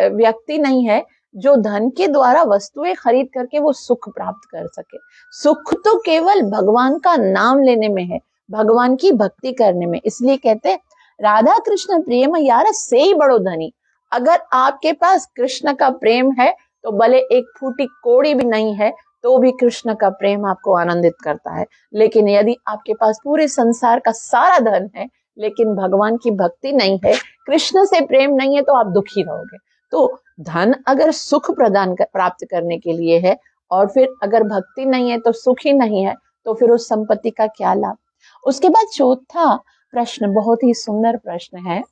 व्यक्ति नहीं है जो धन के द्वारा वस्तुएं खरीद करके वो सुख प्राप्त कर सके। सुख तो केवल भगवान का नाम लेने में है, भगवान की भक्ति करने में। इसलिए कहते हैं राधा कृष्ण प्रेम यार से ही बड़ो धनी। अगर आपके पास कृष्ण का प्रेम है तो भले एक फूटी कोड़ी भी नहीं है तो भी कृष्ण का प्रेम आपको आनंदित करता है। लेकिन यदि आपके पास पूरे संसार का सारा धन है लेकिन भगवान की भक्ति नहीं है, कृष्ण से प्रेम नहीं है, तो आप दुखी रहोगे। तो धन अगर सुख प्राप्त करने के लिए है और फिर अगर भक्ति नहीं है तो सुख ही नहीं है, तो फिर उस संपत्ति का क्या लाभ। उसके बाद चौथा प्रश्न बहुत ही सुंदर प्रश्न है,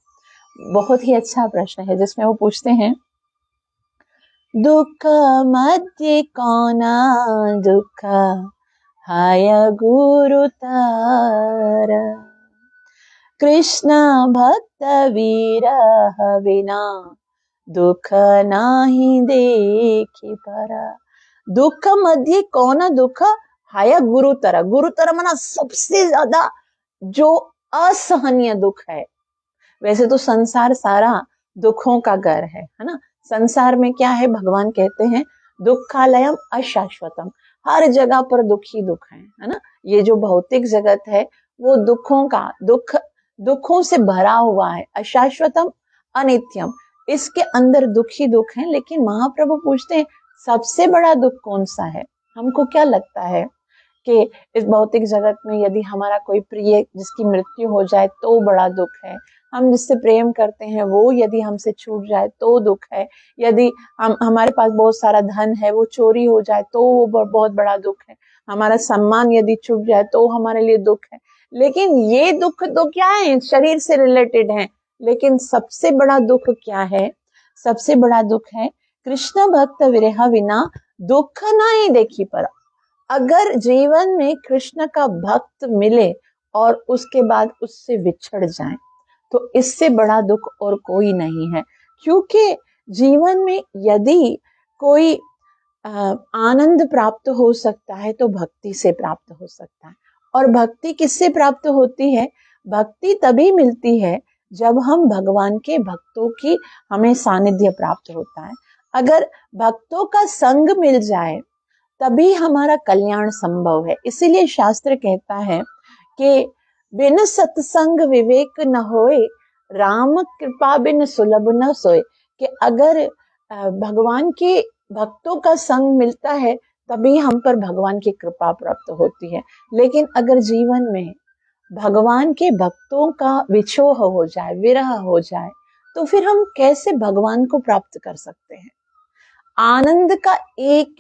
बहुत ही अच्छा प्रश्न है, जिसमें वो पूछते हैं दुख मध्य कौना दुख हाय गुरुतार, कृष्ण भक्त विरह विना दुख नाही देखी परा। दुख मध्य कौन दुख हाय गुरुतर। गुरुतर माना सबसे ज्यादा जो असहनीय दुख है। वैसे तो संसार सारा दुखों का घर है ना। संसार में क्या है, भगवान कहते हैं दुखालयम अशाश्वतम, हर जगह पर दुख ही दुख है ना। ये जो भौतिक जगत है वो दुखों से भरा हुआ है, अशाश्वतम अनित्यम, इसके अंदर दुख ही दुख है। लेकिन महाप्रभु पूछते हैं सबसे बड़ा दुख कौन सा है। हमको क्या लगता है कि इस भौतिक जगत में यदि हमारा कोई प्रिय जिसकी मृत्यु हो जाए तो बड़ा दुख है, हम जिससे प्रेम करते हैं वो यदि हमसे छूट जाए तो दुख है, यदि हमारे पास बहुत सारा धन है वो चोरी हो जाए तो वो बहुत बड़ा दुख है, हमारा सम्मान यदि छूट जाए तो हमारे लिए दुख है। लेकिन ये दुख तो क्या है, शरीर से रिलेटेड है। लेकिन सबसे बड़ा दुख क्या है, सबसे बड़ा दुख है कृष्ण भक्त विरह विना दुख नहीं देखी परा। अगर जीवन में कृष्ण का भक्त मिले और उसके बाद उससे विछड़ जाए तो इससे बड़ा दुख और कोई नहीं है। क्योंकि जीवन में यदि कोई आनंद प्राप्त हो सकता है तो भक्ति से प्राप्त हो सकता है। और भक्ति किससे प्राप्त होती है, भक्ति तभी मिलती है जब हम भगवान के भक्तों की हमें सानिध्य प्राप्त होता है। अगर भक्तों का संग मिल जाए तभी हमारा कल्याण संभव है। इसीलिए शास्त्र कहता है कि बिन सत्संग विवेक न होए, राम कृपा बिन सुलभ न सोए। कि अगर भगवान के भक्तों का संग मिलता है तभी हम पर भगवान की कृपा प्राप्त होती है। लेकिन अगर जीवन में भगवान के भक्तों का विछोह हो जाए, विरह हो जाए, तो फिर हम कैसे भगवान को प्राप्त कर सकते हैं। आनंद का एक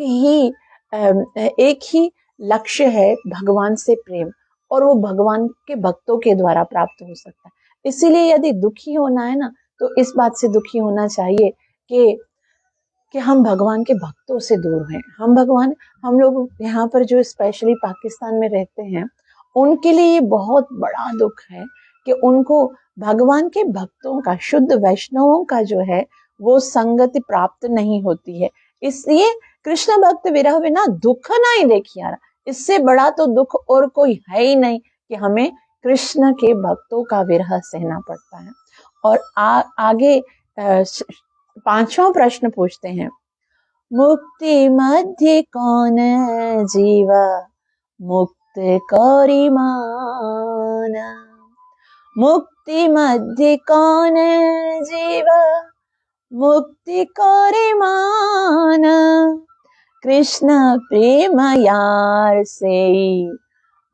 ही लक्ष्य है, भगवान से प्रेम, और वो भगवान के भक्तों के द्वारा प्राप्त हो सकता है। इसीलिए यदि दुखी होना है ना तो इस बात से दुखी होना चाहिए कि हम भगवान के भक्तों से दूर हैं। हम लोग यहाँ पर जो स्पेशली पाकिस्तान में रहते हैं उनके लिए ये बहुत बड़ा दुख है कि उनको भगवान के भक्तों का, शुद्ध वैष्णवों का जो है वो संगति प्राप्त नहीं होती है। इसलिए कृष्ण भक्त विरह बिना दुख नहीं देखी यार। इससे बड़ा तो दुख और कोई है ही नहीं कि हमें कृष्ण के भक्तों का विरह सहना पड़ता है। और आगे पांचवा प्रश्न पूछते हैं, मुक्ति मध्य कौन जीवा मुक्त करी माना। मुक्ति मध्य कौन जीवा मुक्ति करी माना। कृष्ण प्रेम यार से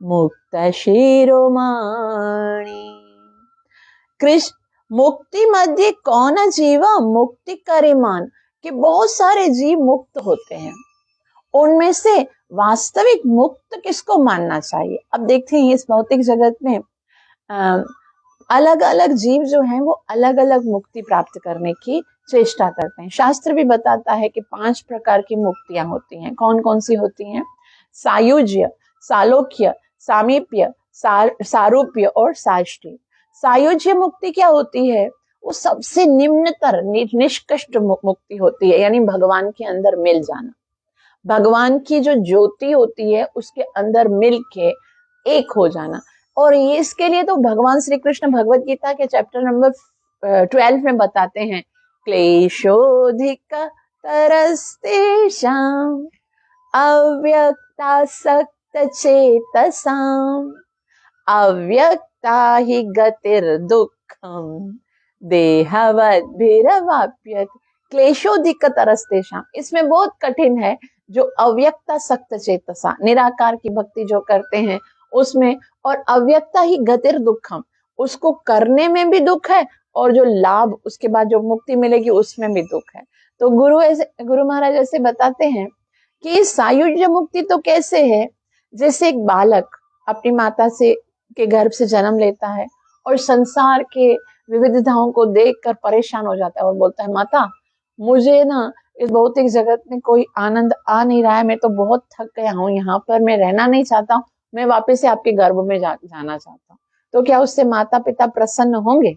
मुक्त शिरोमणि। कृष्ण मुक्ति मध्य कौन जीवा मुक्ति करे मान, कि बहुत सारे जीव मुक्त होते हैं, उनमें से वास्तविक मुक्त किसको मानना चाहिए। अब देखते हैं इस भौतिक जगत में अलग अलग जीव जो हैं वो अलग अलग मुक्ति प्राप्त करने की चेष्टा करते हैं। शास्त्र भी बताता है कि 5 प्रकार की मुक्तियां होती हैं। कौन कौन सी होती हैं? सायुज्य, सालोक्य, सामीप्य, सारूप्य और साष्टी। सायुज्य मुक्ति क्या होती है? वो सबसे निम्नतर निष्कृष्ट मुक्ति होती है, यानी भगवान के अंदर मिल जाना। भगवान की जो ज्योति होती है उसके अंदर मिल के एक हो जाना। और ये इसके लिए तो भगवान श्री कृष्ण भगवत गीता के चैप्टर नंबर 12 में बताते हैं, क्लेशोधिक तरस्तेषां अव्यक्तासक्त चेतसाम् अव्यक्ता हि गतिर्दुःखम् देहवद्भिरवाप्यत। क्लेशोधिक तरस्तेषां, इसमें बहुत कठिन है जो अव्यक्ता सक्त चेतसा, निराकार की भक्ति जो करते हैं उसमें, और अव्यक्ता ही गतिर दुखम, उसको करने में भी दुख है और जो लाभ उसके बाद जो मुक्ति मिलेगी उसमें भी दुख है। तो गुरु महाराज ऐसे बताते हैं कि सायुज्य मुक्ति तो कैसे है, जैसे एक बालक अपनी माता से के गर्भ से जन्म लेता है और संसार के विविधताओं को देखकर परेशान हो जाता है और बोलता है, माता मुझे ना इस भौतिक जगत में कोई आनंद आ नहीं रहा है, मैं तो बहुत थक गया हूँ, यहाँ पर मैं रहना नहीं चाहता हूँ, मैं वापस से आपके गर्भ में जाना चाहता हूँ। तो क्या उससे माता पिता प्रसन्न होंगे?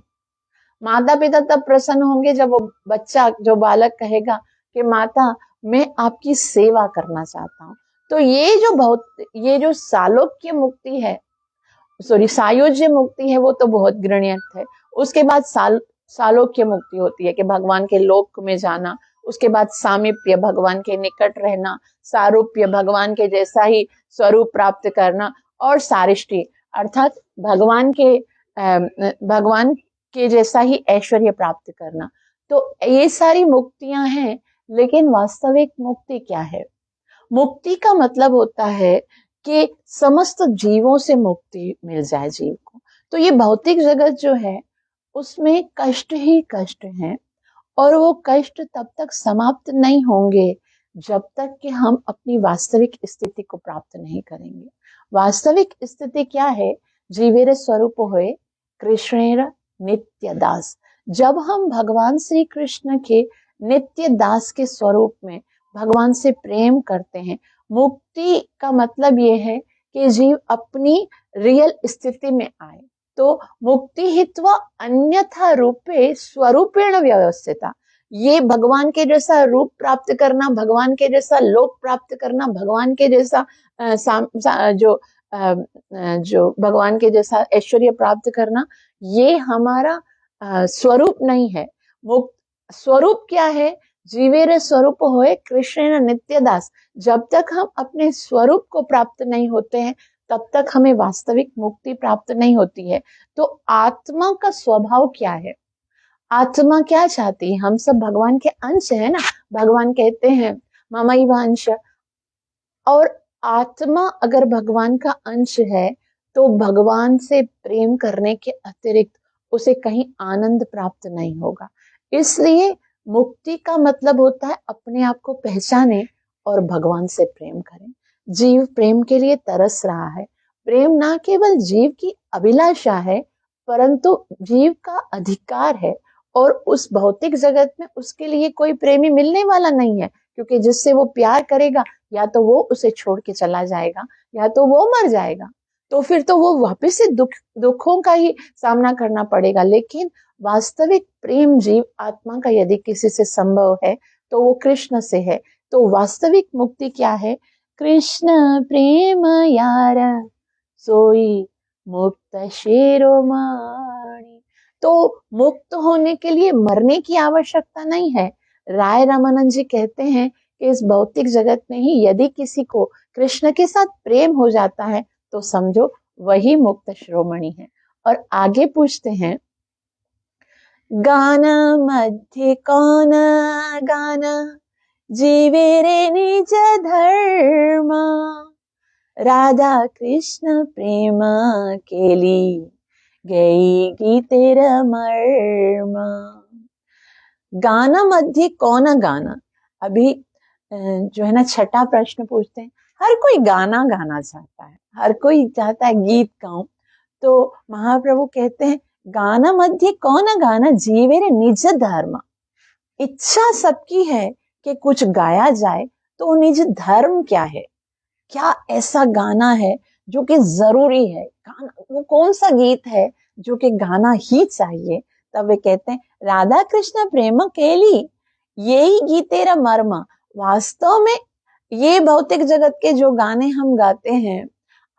माता पिता तब प्रसन्न होंगे जब वो बच्चा, जो बालक कहेगा कि माता मैं आपकी सेवा करना चाहता हूँ। तो ये जो सालोक्य मुक्ति है, सायुज्य मुक्ति है, वो तो बहुत गृहणीय है। उसके बाद सालोक्य मुक्ति होती है कि भगवान के लोक में जाना। उसके बाद सामीप्य, भगवान के निकट रहना। सारूप्य, भगवान के जैसा ही स्वरूप प्राप्त करना। और सारिष्टि, अर्थात भगवान के जैसा ही ऐश्वर्य प्राप्त करना। तो ये सारी मुक्तियां हैं, लेकिन वास्तविक मुक्ति क्या है? मुक्ति का मतलब होता है कि समस्त जीवों से मुक्ति मिल जाए जीव को। तो ये भौतिक जगत जो है उसमें कष्ट ही कष्ट है, और वो कष्ट तब तक समाप्त नहीं होंगे जब तक कि हम अपनी वास्तविक स्थिति को प्राप्त नहीं करेंगे। वास्तविक स्थिति क्या है? जीवेर स्वरूप होए कृष्णेर नित्य दास। जब हम भगवान श्री कृष्ण के नित्य दास के स्वरूप में भगवान से प्रेम करते हैं, मुक्ति का मतलब ये है कि जीव अपनी रियल स्थिति में आए। तो मुक्ति हित्वा अन्यथा रूपे स्वरूपेण व्यवस्थिता, ये भगवान के जैसा रूप प्राप्त करना, भगवान के जैसा लोक प्राप्त करना, भगवान के जैसा जो भगवान के जैसा ऐश्वर्य प्राप्त करना, ये हमारा स्वरूप नहीं है। मुक्त स्वरूप क्या है? जीवेर स्वरूप होए कृष्ण नित्य दास। जब तक हम अपने स्वरूप को प्राप्त नहीं होते हैं तब तक हमें वास्तविक मुक्ति प्राप्त नहीं होती है। तो आत्मा का स्वभाव क्या है? आत्मा क्या चाहती है? हम सब भगवान के अंश है ना। भगवान कहते हैं ममैव अंश। और आत्मा अगर भगवान का अंश है तो भगवान से प्रेम करने के अतिरिक्त उसे कहीं आनंद प्राप्त नहीं होगा। इसलिए मुक्ति का मतलब होता है अपने आप को पहचाने और भगवान से प्रेम करें। जीव प्रेम के लिए तरस रहा है। प्रेम ना केवल जीव की अभिलाषा है, परंतु जीव का अधिकार है। और उस भौतिक जगत में उसके लिए कोई प्रेमी मिलने वाला नहीं है, क्योंकि जिससे वो प्यार करेगा या तो वो उसे छोड़ के चला जाएगा या तो वो मर जाएगा। तो फिर तो वो वापस से दुखों का ही सामना करना पड़ेगा। लेकिन वास्तविक प्रेम जीव आत्मा का यदि किसी से संभव है तो वो कृष्ण से है। तो वास्तविक मुक्ति क्या है? कृष्ण प्रेम यार सोई मुक्त शिरोमणि। तो मुक्त होने के लिए मरने की आवश्यकता नहीं है। राय रामानंद जी कहते हैं कि इस भौतिक जगत में ही यदि किसी को कृष्ण के साथ प्रेम हो जाता है तो समझो वही मुक्त शिरोमणि है। और आगे पूछते हैं, गान मध्य कौन गान जीवे रे निज धर्म, राधा कृष्ण प्रेम केली गई गीतेर मर्म। गाना मध्य कौन गाना। अभी जो है ना छठा प्रश्न पूछते हैं। हर कोई गाना गाना चाहता है, हर कोई चाहता है गीत गाऊं। तो महाप्रभु कहते हैं गाना मध्य कौन गाना जीवे रे निज धर्म। इच्छा सबकी है कि कुछ गाया जाए, तो निज धर्म क्या है, क्या ऐसा गाना है जो कि जरूरी है। गाना वो कौन सा गीत है जो कि गाना ही चाहिए। तब वे कहते हैं राधा कृष्ण प्रेम केली यही गीतेरा मर्म। वास्तव में ये भौतिक जगत के जो गाने हम गाते हैं,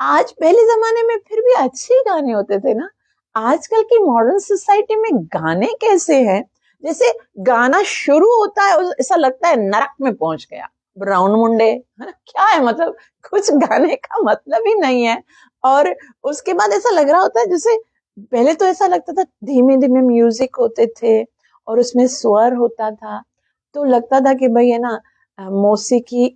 आज पहले जमाने में फिर भी अच्छे गाने होते थे ना। आजकल की मॉडर्न सोसाइटी में गाने कैसे हैं, जैसे गाना शुरू होता है ऐसा लगता है नरक में पहुंच गया, ब्राउन मुंडे है ना, क्या है मतलब, कुछ गाने का मतलब ही नहीं है। और उसके बाद ऐसा लग रहा होता है जैसे, पहले तो ऐसा लगता था धीमे धीमे म्यूजिक होते थे और उसमें स्वर होता था, तो लगता था कि भाई है ना मौसीकी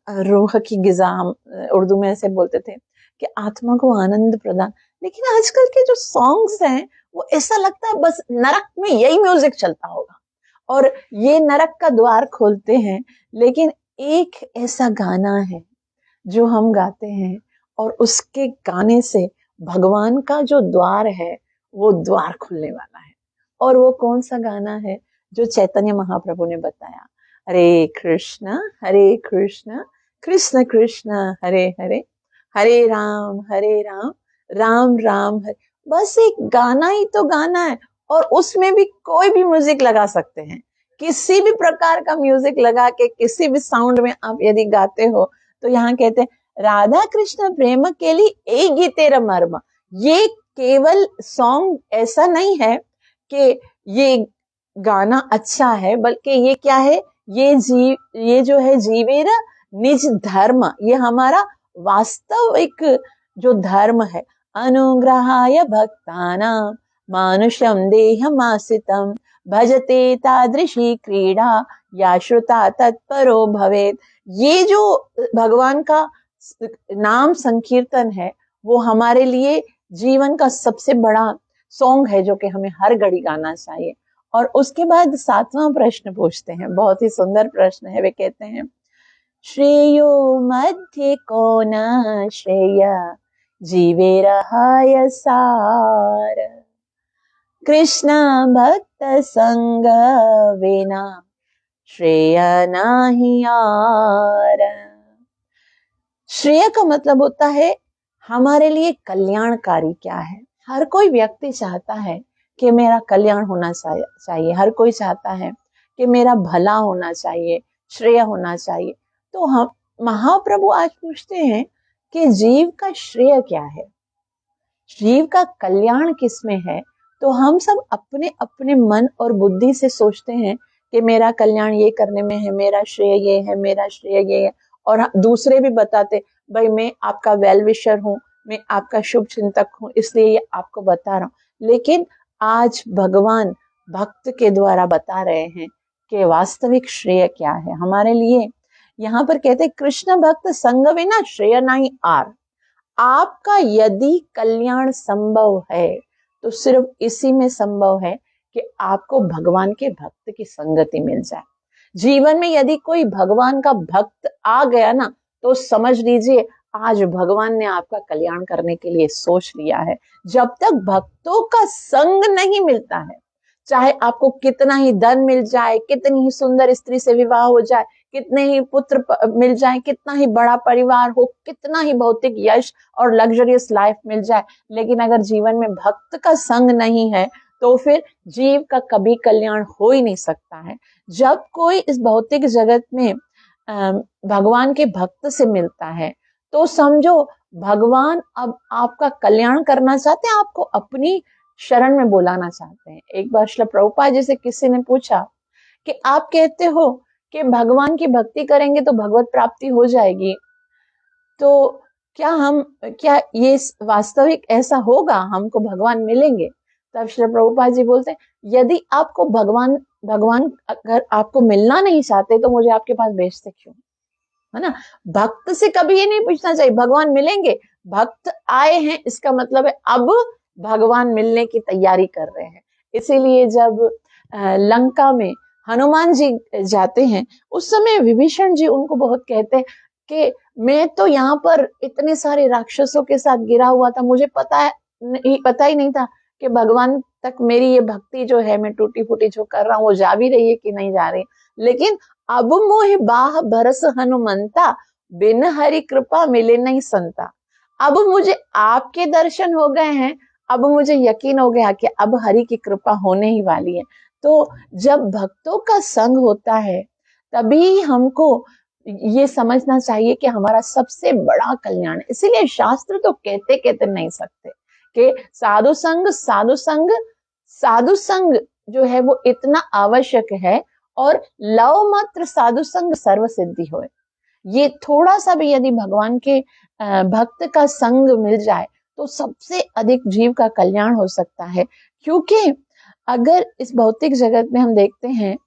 रूह की गिजा, हम उर्दू में ऐसे बोलते थे कि आत्मा को आनंद प्रदान। लेकिन आजकल के जो सॉन्ग्स हैं वो ऐसा लगता है बस नरक में यही म्यूजिक चलता होगा और ये नरक का द्वार खोलते हैं। लेकिन एक ऐसा गाना है जो हम गाते हैं और उसके गाने से भगवान का जो द्वार है वो द्वार खुलने वाला है। और वो कौन सा गाना है जो चैतन्य महाप्रभु ने बताया, हरे कृष्ण कृष्ण कृष्ण हरे हरे, हरे राम राम राम हरे। बस एक गाना ही तो गाना है और उसमें भी कोई भी म्यूजिक लगा सकते हैं। किसी भी प्रकार का म्यूजिक लगा के किसी भी साउंड में आप यदि गाते हो तो यहाँ कहते हैं राधा कृष्ण प्रेम के लिए एक गीतेरा मर्म। ये केवल सॉन्ग ऐसा नहीं है कि ये गाना अच्छा है, बल्कि ये क्या है, ये जो है जीवेरा निज धर्म, ये हमारा वास्तविक जो धर्म है। अनुग्रहाय भक्तानां मानुषं देहमासितं भजते तादृशी क्रीडा या श्रुता तत्परो भवेत्। ये जो भगवान का नाम संकीर्तन है वो हमारे लिए जीवन का सबसे बड़ा सॉन्ग है जो कि हमें हर घड़ी गाना चाहिए। और उसके बाद सातवां प्रश्न पूछते हैं, बहुत ही सुंदर प्रश्न है। वे कहते हैं श्रेयो मध्ये कौन श्रेय जीवे रहाय सार, कृष्ण भक्त संग विना श्रेय नाही यार। श्रेय का मतलब होता है हमारे लिए कल्याणकारी क्या है। हर कोई व्यक्ति चाहता है कि मेरा कल्याण होना चाहिए, हर कोई चाहता है कि मेरा भला होना चाहिए, श्रेय होना चाहिए। तो हम महाप्रभु आज पूछते हैं कि जीव का श्रेय क्या है, जीव का कल्याण किसमें है। तो हम सब अपने अपने मन और बुद्धि से सोचते हैं कि मेरा कल्याण ये करने में है, मेरा श्रेय ये है, मेरा श्रेय ये है। और दूसरे भी बताते भाई मैं आपका वेल विशर हूँ, मैं आपका शुभ चिंतक हूँ, इसलिए ये आपको बता रहा हूँ। लेकिन आज भगवान भक्त के द्वारा बता रहे हैं कि वास्तविक श्रेय क्या है हमारे लिए। यहाँ पर कहते कृष्ण भक्त संग विना श्रेय नहीं आर। आपका यदि कल्याण संभव है तो सिर्फ इसी में संभव है कि आपको भगवान के भक्त की संगति मिल जाए। जीवन में यदि कोई भगवान का भक्त आ गया ना तो समझ लीजिए आज भगवान ने आपका कल्याण करने के लिए सोच लिया है। जब तक भक्तों का संग नहीं मिलता है, चाहे आपको कितना ही धन मिल जाए, कितनी ही सुंदर स्त्री से विवाह हो जाए, कितने ही पुत्र मिल जाए, कितना ही बड़ा परिवार हो, कितना ही भौतिक यश और लग्जरियस लाइफ मिल जाए, लेकिन अगर जीवन में भक्त का संग नहीं है तो फिर जीव का कभी कल्याण हो ही नहीं सकता है। जब कोई इस भौतिक जगत में भगवान के भक्त से मिलता है तो समझो भगवान अब आपका कल्याण करना चाहते हैं, आपको अपनी शरण में बुलाना चाहते हैं। एक बार श्रील प्रभुपाद जी से किसी ने पूछा कि आप कहते हो कि भगवान की भक्ति करेंगे तो भगवत प्राप्ति हो जाएगी, तो क्या ये वास्तविक ऐसा होगा, हमको भगवान मिलेंगे? तब श्री प्रभुपाद जी बोलते हैं, यदि आपको भगवान अगर आपको मिलना नहीं चाहते तो मुझे आपके पास भेजते क्यों, है ना। भक्त से कभी ये नहीं पूछना चाहिए भगवान मिलेंगे, भक्त आए हैं इसका मतलब है अब भगवान मिलने की तैयारी कर रहे हैं। इसीलिए जब लंका में हनुमान जी जाते हैं, उस समय विभीषण जी उनको बहुत कहते हैं कि मैं तो यहाँ पर इतने सारे राक्षसों के साथ गिरा हुआ था, मुझे पता ही नहीं था कि भगवान तक मेरी ये भक्ति जो है, मैं टूटी फूटी जो कर रहा हूँ वो जा भी रही है कि नहीं जा रही। लेकिन अब मोहि बाह बरस हनुमंता, बिन हरि कृपा मिले नहीं संता। अब मुझे आपके दर्शन हो गए हैं, अब मुझे यकीन हो गया कि अब हरि की कृपा होने ही वाली है। तो जब भक्तों का संग होता है तभी हमको ये समझना चाहिए कि हमारा सबसे बड़ा कल्याण है। इसीलिए शास्त्र तो कहते कहते नहीं सकते कि साधु संग जो है वो इतना आवश्यक है, और लव मात्र साधु संग सर्व सिद्धि होए। ये थोड़ा सा भी यदि भगवान के भक्त का संग मिल जाए तो सबसे अधिक जीव का कल्याण हो सकता है। क्योंकि अगर इस भौतिक जगत में हम देखते हैं,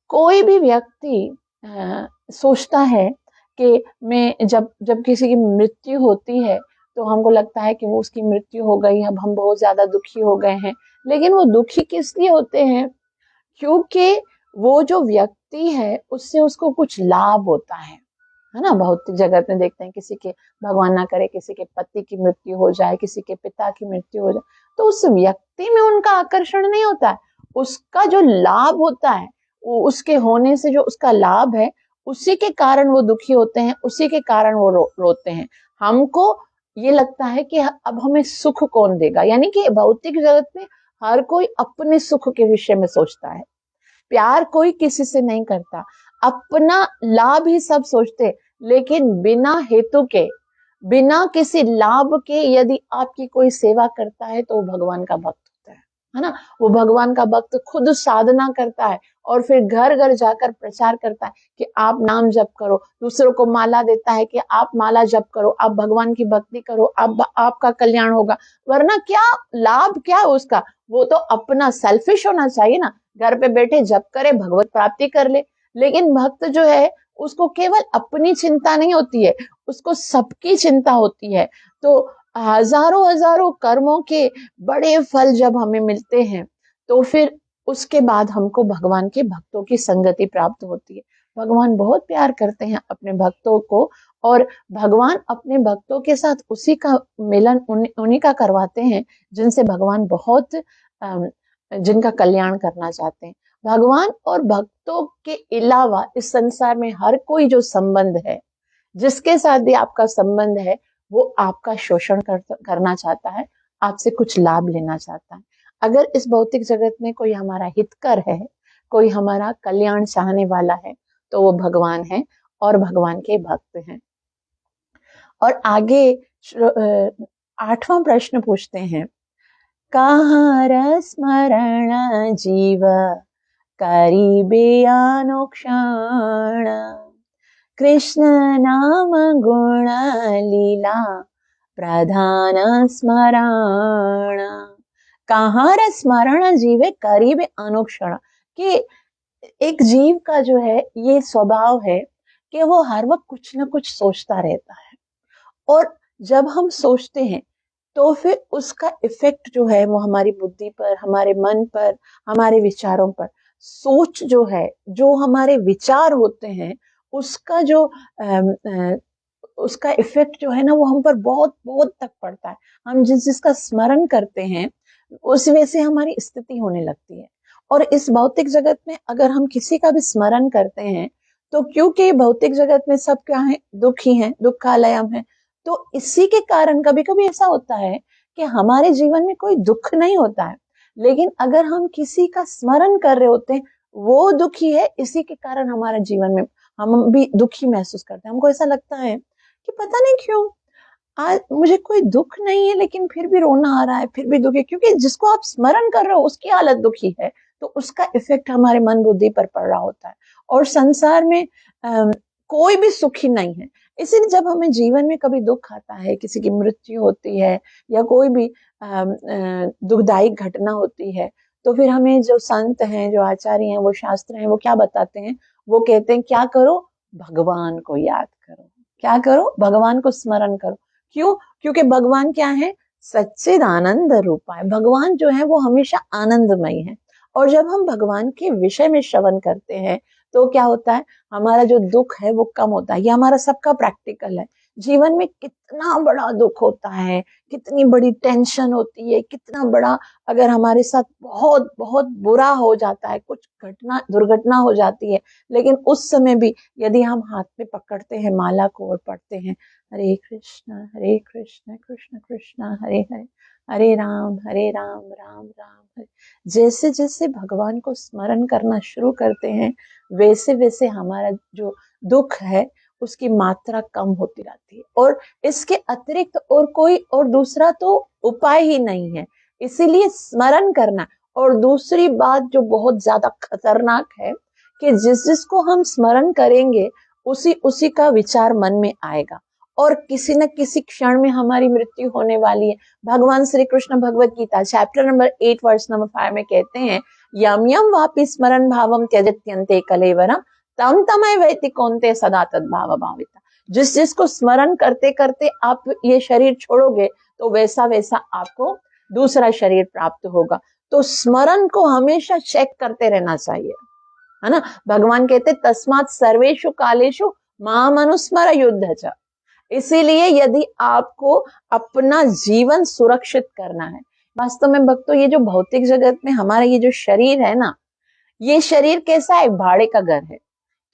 कोई भी व्यक्ति सोचता है कि मैं जब किसी की मृत्यु होती है तो हमको लगता है कि वो उसकी मृत्यु हो गई, अब हम बहुत ज्यादा दुखी हो गए हैं। लेकिन वो दुखी किस लिए होते हैं? क्योंकि वो जो व्यक्ति है उससे उसको कुछ लाभ होता है ना। भौतिक जगत में देखते हैं किसी के, भगवान ना करे, किसी के पति की मृत्यु हो जाए, किसी के पिता की मृत्यु हो जाए, तो उस व्यक्ति में उनका आकर्षण नहीं होता है, उसका जो लाभ होता है, उसके होने से जो उसका लाभ है, उसी के कारण वो दुखी होते हैं, उसी के कारण वो रोते हैं। हमको ये लगता है कि अब हमें सुख कौन देगा, यानी कि भौतिक जगत में हर कोई अपने सुख के विषय में सोचता है, प्यार कोई किसी से नहीं करता, अपना लाभ ही सब सोचते। लेकिन बिना हेतु के, बिना किसी लाभ के यदि आपकी कोई सेवा करता है तो वो भगवान का भक्त होता है ना। वो भगवान का भक्त खुद साधना करता है और फिर घर घर जाकर प्रचार करता है कि आप नाम जप करो, दूसरों को माला देता है कि आप माला जप करो, आप भगवान की भक्ति करो, आपका कल्याण होगा। वरना क्या लाभ, क्या उसका? वो तो अपना सेल्फिश होना चाहिए ना, घर पे बैठे जप करे, भगवत प्राप्ति कर ले। लेकिन भक्त जो है उसको केवल अपनी चिंता नहीं होती है, उसको सबकी चिंता होती है। तो हजारों हजारों कर्मों के बड़े फल जब हमें मिलते हैं तो फिर उसके बाद हमको भगवान के भक्तों की संगति प्राप्त होती है। भगवान बहुत प्यार करते हैं अपने भक्तों को, और भगवान अपने भक्तों के साथ उसी का मिलन उन्हीं का करवाते हैं जिनसे भगवान बहुत जिनका कल्याण करना चाहते हैं। भगवान और भक्तों के अलावा इस संसार में हर कोई जो संबंध है, जिसके साथ भी आपका संबंध है, वो आपका शोषण करना चाहता है, आपसे कुछ लाभ लेना चाहता है। अगर इस भौतिक जगत में कोई हमारा हितकर है, कोई हमारा कल्याण चाहने वाला है, तो वो भगवान है और भगवान के भक्त हैं। और आगे 8वां प्रश्न पूछते हैं, कहाँ स्मरण जीव करीबे अनुक्षण, कृष्ण नाम गुण लीला प्रधान स्मरण। कहाँ स्मरण जीवे करीबे अनुक्षण, कि एक जीव का जो है ये स्वभाव है कि वो हर वक्त कुछ ना कुछ सोचता रहता है, और जब हम सोचते हैं तो फिर उसका इफेक्ट जो है वो हमारी बुद्धि पर, हमारे मन पर, हमारे विचारों पर। सोच जो है, जो हमारे विचार होते हैं, उसका जो उसका इफेक्ट जो है ना वो हम पर बहुत बहुत तक पड़ता है। हम जिसका स्मरण करते हैं उस वजह से हमारी स्थिति होने लगती है। और इस भौतिक जगत में अगर हम किसी का भी स्मरण करते हैं तो क्योंकि भौतिक जगत में सब क्या है, दुखी हैं, दुखालयम है, तो इसी के कारण कभी कभी ऐसा होता है कि हमारे जीवन में कोई दुख नहीं होता है, लेकिन अगर हम किसी का स्मरण कर रहे होते हैं, वो दुखी है, इसी के कारण हमारे जीवन में हम भी दुखी महसूस करते हैं। हमको ऐसा लगता है कि पता नहीं क्यों आज मुझे कोई दुख नहीं है लेकिन फिर भी रोना आ रहा है, फिर भी दुख है, क्योंकि जिसको आप स्मरण कर रहे हो उसकी हालत दुखी है, तो उसका इफेक्ट हमारे मन बुद्धि पर पड़ रहा होता है। और संसार में कोई भी सुखी नहीं है। इसीलिए जब हमें जीवन में कभी दुख आता है, किसी की मृत्यु होती है या कोई भी दुखदायी घटना होती है, तो फिर हमें जो संत हैं, जो आचार्य हैं, वो शास्त्र हैं, वो क्या बताते हैं? वो कहते हैं क्या करो? भगवान को याद करो। क्या करो? भगवान को स्मरण करो। क्यों? क्योंकि भगवान क्या है? सच्चिद आनंद रूपा है। भगवान जो है वो हमेशा आनंदमय है। और जब हम भगवान के विषय में श्रवण करते हैं तो क्या होता है? हमारा जो दुख है वो कम होता है। ये हमारा सबका प्रैक्टिकल है। जीवन में कितना बड़ा दुख होता है, कितनी बड़ी टेंशन होती है, कितना बड़ा, अगर हमारे साथ बहुत बहुत बुरा हो जाता है, कुछ घटना दुर्घटना हो जाती है, लेकिन उस समय भी यदि हम हाथ में पकड़ते हैं माला को और पढ़ते हैं हरे कृष्ण कृष्ण कृष्ण हरे हरे, हरे राम राम राम हरे, जैसे जैसे भगवान को स्मरण करना शुरू करते हैं वैसे वैसे हमारा जो दुख है उसकी मात्रा कम होती रहती है। और इसके अतिरिक्त और कोई और दूसरा तो उपाय ही नहीं है। इसीलिए स्मरण करना। और दूसरी बात जो बहुत ज्यादा खतरनाक है कि जिस जिसको हम स्मरण करेंगे उसी उसी का विचार मन में आएगा और किसी न किसी क्षण में हमारी मृत्यु होने वाली है। भगवान Shri Krishna Bhagavad Gita chapter number 8 verse number 5 में कहते हैं यम यम वापि स्मरण भावम त्यजत्यन्ते कलेवरम तम तमय वैति कौन्ते सदा तद्भाव भाविता। जिस जिसको स्मरण करते करते आप ये शरीर छोड़ोगे तो वैसा वैसा आपको दूसरा शरीर प्राप्त होगा। तो स्मरण को हमेशा चेक करते रहना चाहिए, है ना। भगवान कहते तस्मात् सर्वेषु कालेषु माम अनुस्मर युद्ध च। इसीलिए यदि आपको अपना जीवन सुरक्षित करना है, वास्तव में भक्तों ये जो भौतिक जगत में हमारा ये जो शरीर है ना, ये शरीर कैसा है? भाड़े का घर है,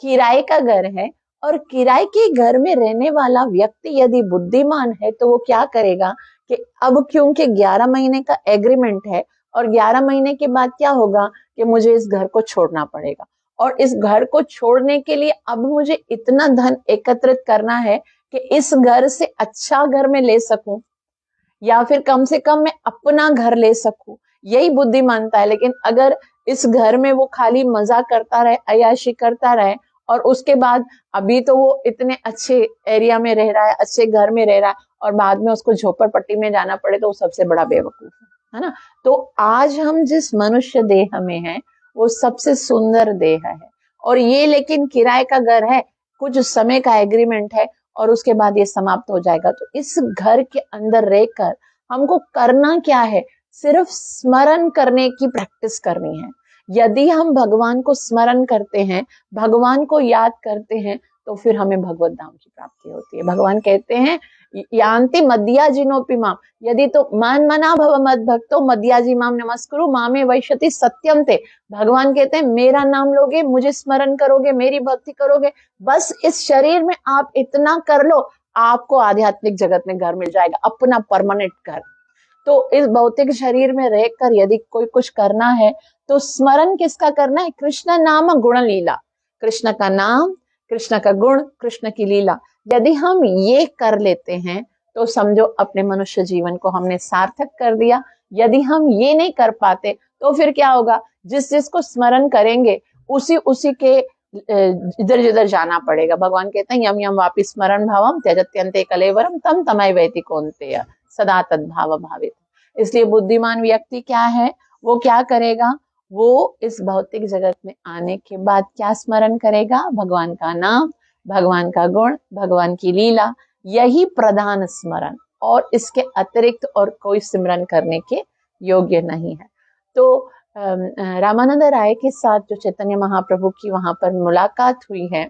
किराए का घर है। और किराए के घर में रहने वाला व्यक्ति यदि बुद्धिमान है तो वो क्या करेगा कि अब क्योंकि 11 महीने का एग्रीमेंट है और 11 महीने के बाद क्या होगा कि मुझे इस घर को छोड़ना पड़ेगा और इस घर को छोड़ने के लिए अब मुझे इतना धन एकत्रित करना है कि इस घर से अच्छा घर में ले सकूं या फिर कम से कम मैं अपना घर ले सकूं। यही बुद्धिमानता है। लेकिन अगर इस घर में वो खाली मजा करता रहे, अय्याशी करता रहे और उसके बाद अभी तो वो इतने अच्छे एरिया में रह रहा है, अच्छे घर में रह रहा है और बाद में उसको झोपड़पट्टी में जाना पड़े तो वो सबसे बड़ा बेवकूफ है ना। तो आज हम जिस मनुष्य देह में हैं वो सबसे सुंदर देह है और ये लेकिन किराए का घर है, कुछ समय का एग्रीमेंट है और उसके बाद ये समाप्त हो जाएगा। तो इस घर के अंदर रहकर हमको करना क्या है? सिर्फ स्मरण करने की प्रैक्टिस करनी है। यदि हम भगवान को स्मरण करते हैं, भगवान को याद करते हैं तो फिर हमें भगवत धाम की प्राप्ति होती है। भगवान कहते हैं यान्ति मद्याजिनोपि माम, यदि तो मन मना भव मद भक्तो मद्याजी माम नमस्कुरु मामे वैशति सत्यम ते। भगवान कहते हैं मेरा नाम लोगे, मुझे स्मरण करोगे, मेरी भक्ति करोगे, बस इस शरीर में आप इतना कर लो, आपको आध्यात्मिक जगत में घर मिल जाएगा, अपना परमानेंट घर। तो इस भौतिक शरीर में रहकर यदि कोई कुछ करना है तो स्मरण किसका करना है? कृष्ण नाम गुण लीला, कृष्ण का नाम, कृष्ण का गुण, कृष्ण की लीला। यदि हम ये कर लेते हैं तो समझो अपने मनुष्य जीवन को हमने सार्थक कर दिया। यदि हम ये नहीं कर पाते तो फिर क्या होगा? जिस जिसको स्मरण करेंगे उसी उसी के इधर जिधर जाना पड़ेगा। भगवान कहते हैं यम यम वापि स्मरण भावम त्यजत्यन्ते कलेवरम तम तमय वैति कौन्तेय सदा तद्भाव भावित। इसलिए बुद्धिमान व्यक्ति क्या है? वो क्या करेगा? वो इस भौतिक जगत में आने के बाद क्या स्मरण करेगा? भगवान का नाम, भगवान का गुण, भगवान की लीला, यही प्रधान स्मरण, और इसके अतिरिक्त और कोई स्मरण करने के योग्य नहीं है। तो रामानंद राय के साथ जो चैतन्य महाप्रभु की वहां पर मुलाकात हुई है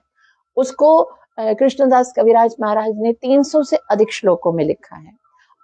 उसको कृष्णदास कविराज महाराज ने 300 से अधिक श्लोकों में लिखा है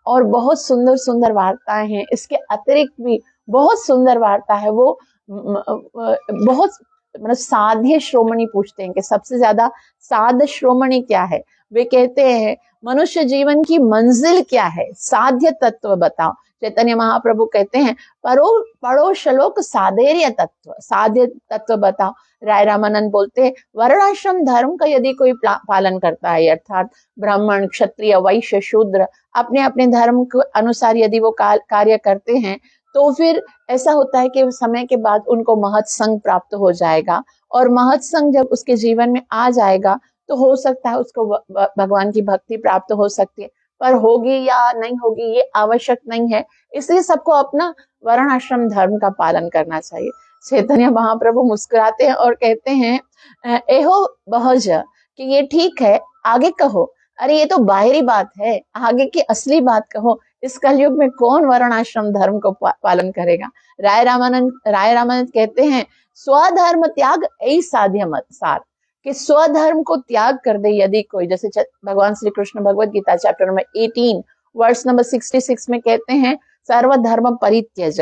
और बहुत सुंदर सुंदर वार्ताएं हैं। इसके अतिरिक्त भी बहुत सुंदर वार्ता है। वो बहुत मतलब साध्य श्रोमणी पूछते हैं कि सबसे ज्यादा साध श्रोमणी क्या है? वे कहते हैं मनुष्य जीवन की मंजिल क्या है? साध्य तत्व बताओ। चैतन्य महाप्रभु कहते हैं पढ़ो श्लोक साधेर्य तत्व, साध्य तत्व बताओ। राय रामानंद बोलते हैं वर्णाश्रम धर्म का यदि कोई पालन करता है, अर्थात ब्राह्मण, क्षत्रिय, वैश्य, शूद्र अपने अपने धर्म के अनुसार यदि वो कार्य करते हैं, तो फिर ऐसा होता है कि समय के बाद उनको महत् संग प्राप्त हो जाएगा, और महत् संग जब उसके जीवन में आ जाएगा तो हो सकता है उसको भगवान की भक्ति प्राप्त हो सकती है, पर होगी या नहीं होगी ये आवश्यक नहीं है। इसलिए सबको अपना वर्ण आश्रम धर्म का पालन करना चाहिए। चैतन्य महाप्रभु मुस्कुराते हैं और कहते हैं एहो बहज, कि ये ठीक है, आगे कहो। अरे ये तो बाहरी बात है, आगे की असली बात कहो। इस कलयुग में कौन वर्ण आश्रम धर्म को पालन करेगा। राय रामानंद कहते हैं स्वधर्म त्याग ऐ साध्य मत सार, कि स्वधर्म को त्याग कर दे यदि कोई, जैसे भगवान Shri Krishna Bhagavad Gita chapter number 18 verse number 66 में कहते हैं सर्वधर्म परित्यज,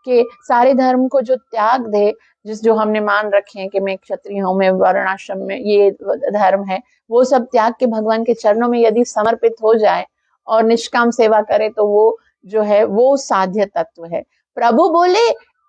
कि सारे धर्म को जो त्याग दे, जो हमने मान रखे हैं कि मैं क्षत्रिय हूं, मैं वर्णाश्रम में ये धर्म है, वो सब त्याग के भगवान के चरणों में यदि समर्पित हो जाए और निष्काम सेवा करे तो वो जो है वो साध्य तत्व है। प्रभु बोले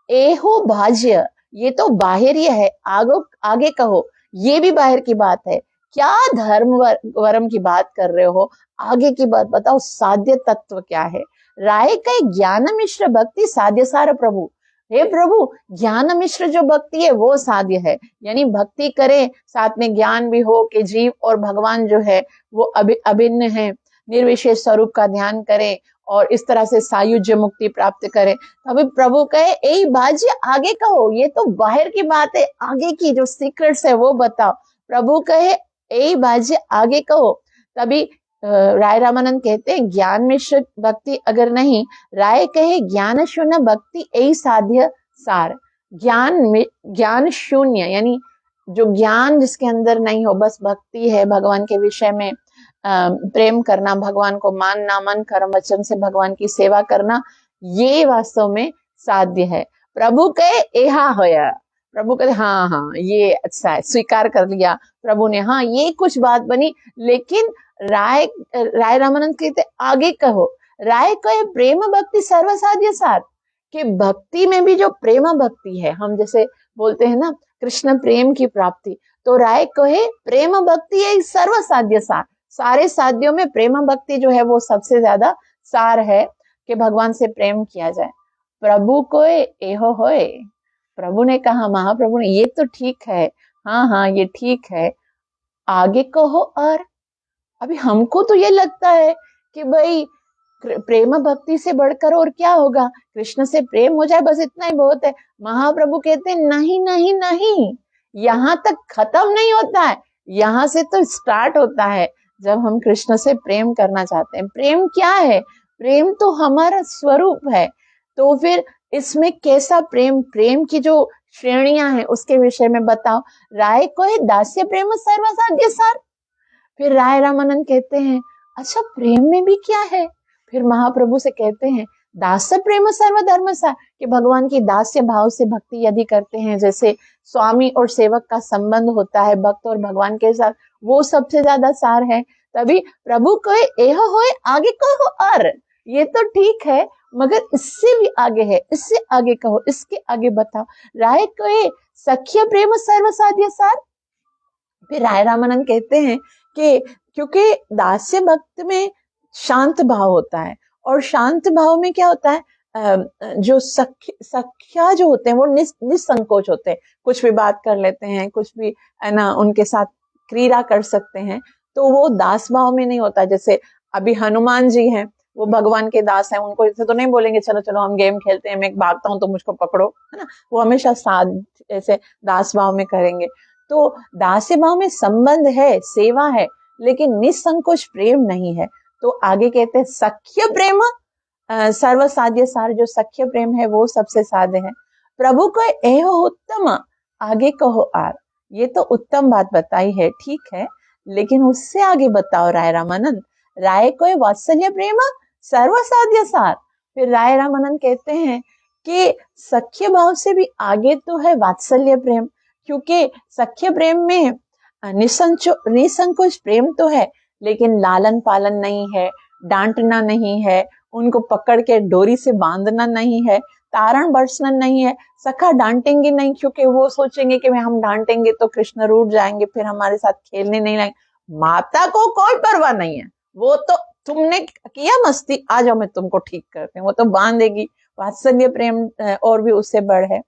एहो भाज्य, ये तो बाहरी है, आगे कहो। ये भी बाहर की बात है, क्या धर्म वर्म की बात कर रहे हो, आगे की बात बताओ, साध्य तत्व क्या है। राय कहे ज्ञान मिश्र भक्ति साध्य सार प्रभु, हे प्रभु ज्ञान मिश्र जो भक्ति है वो साध्य है, यानी भक्ति करे साथ में ज्ञान भी हो कि जीव और भगवान जो है वो अभिन्न है, निर्विशेष स्वरूप का ध्यान करे और इस तरह से सायुज्य मुक्ति प्राप्त करे। अभी प्रभु कहे ए बाजी आगे कहो, ये तो बाहर की बात है, आगे की जो सीक्रेट्स है वो बताओ। प्रभु कहे ए बाजी आगे कहो। तभी राय रामानंद कहते हैं ज्ञान मिश्र भक्ति अगर नहीं, राय कहे ज्ञान शून्य भक्ति ए साध्य सार। ज्ञान शून्य यानी जो ज्ञान जिसके अंदर नहीं हो, बस भक्ति है, भगवान के विषय में प्रेम करना, भगवान को मानना, मन कर्म वचन से भगवान की सेवा करना, ये वास्तव में साध्य है। प्रभु कहे एहा होया, प्रभु कहे हाँ ये अच्छा है, स्वीकार कर लिया प्रभु ने, हाँ ये कुछ बात बनी। लेकिन राय रामानंद कहते आगे कहो। राय कहे प्रेम भक्ति सर्वसाध्य सार, कि भक्ति में भी जो प्रेम भक्ति है, हम जैसे बोलते हैं ना कृष्ण प्रेम की प्राप्ति, तो राय कहे प्रेम भक्ति है सर्वसाध्य सार, सारे साध्यों में प्रेम भक्ति जो है वो सबसे ज्यादा सार है कि भगवान से प्रेम किया जाए। प्रभु को एहो होए, प्रभु ने कहा, महाप्रभु ने, ये तो ठीक है, हाँ ये ठीक है, आगे कहो। और अभी हमको तो ये लगता है कि भाई प्रेम भक्ति से बढ़कर और क्या होगा, कृष्ण से प्रेम हो जाए बस इतना ही बहुत है। महाप्रभु कहते हैं नहीं नहीं नहीं, यहाँ तक खत्म नहीं होता है, यहाँ से तो स्टार्ट होता है जब हम कृष्ण से प्रेम करना चाहते हैं। प्रेम क्या है, प्रेम तो हमारा स्वरूप है। तो फिर इसमें कैसा प्रेम, प्रेम की जो श्रेणियां हैं उसके विषय में बताओ। राय को है दास्य प्रेम सर्वसाध्य सार। फिर राय रामानंद कहते हैं अच्छा प्रेम में भी क्या है। फिर महाप्रभु से कहते हैं दास्य प्रेम सर्वधर्म सार, कि भगवान की दास्य भाव से भक्ति यदि करते हैं, जैसे स्वामी और सेवक का संबंध होता है भक्त और भगवान के साथ, वो सबसे ज्यादा सार है। तभी प्रभु कहे एह होए आगे कहो, और ये तो ठीक है मगर इससे भी आगे है, इससे आगे कहो, इसके आगे बताओ। राय कहे सख्य प्रेम सर्वसाध्य सार। फिर राय रामानंद कहते हैं कि क्योंकि दास्य भक्त में शांत भाव होता है, और शांत भाव में क्या होता है, जो सख्या जो होते हैं वो निसंकोच होते हैं, कुछ भी बात कर लेते हैं, कुछ भी है ना उनके साथ क्रीड़ा कर सकते हैं, तो वो दास भाव में नहीं होता। जैसे अभी हनुमान जी हैं, वो भगवान के दास हैं, उनको ऐसे तो नहीं बोलेंगे चलो चलो हम गेम खेलते हैं, मैं भागता हूँ तो मुझको पकड़ो, है ना, वो हमेशा साध ऐसे दास भाव में करेंगे। तो दास्य भाव में संबंध है, सेवा है, लेकिन निसंकोच प्रेम नहीं है। तो आगे कहते हैं सख्य प्रेम सर्वसाध्य सार, जो सख्य प्रेम है वो सबसे साध्य है। प्रभु को एहो उत्तम आगे कहो आर, ये तो उत्तम बात बताई है, ठीक है, लेकिन उससे आगे बताओ राय रामानंद। राय को वात्सल्य प्रेम सर्वसाध्य सार। फिर राय रामानंद कहते हैं कि सख्य भाव से भी आगे तो है वात्सल्य प्रेम, क्योंकि सख्य प्रेम में निसंकोच प्रेम तो है, लेकिन लालन पालन नहीं है, डांटना नहीं है, उनको पकड़ के डोरी से बांधना नहीं है, तारण बरसना नहीं है। सखा डांटेंगे नहीं, क्योंकि वो सोचेंगे कि हम डांटेंगे तो कृष्ण रूठ जाएंगे, फिर हमारे साथ खेलने नहीं लाएंगे। माता को कोई परवाह नहीं है, वो तो तुमने किया मस्ती, आ जाओ मैं तुमको ठीक करते हैं, वो तो बांधेगी। वात्सल्य प्रेम और भी उससे बढ़ है।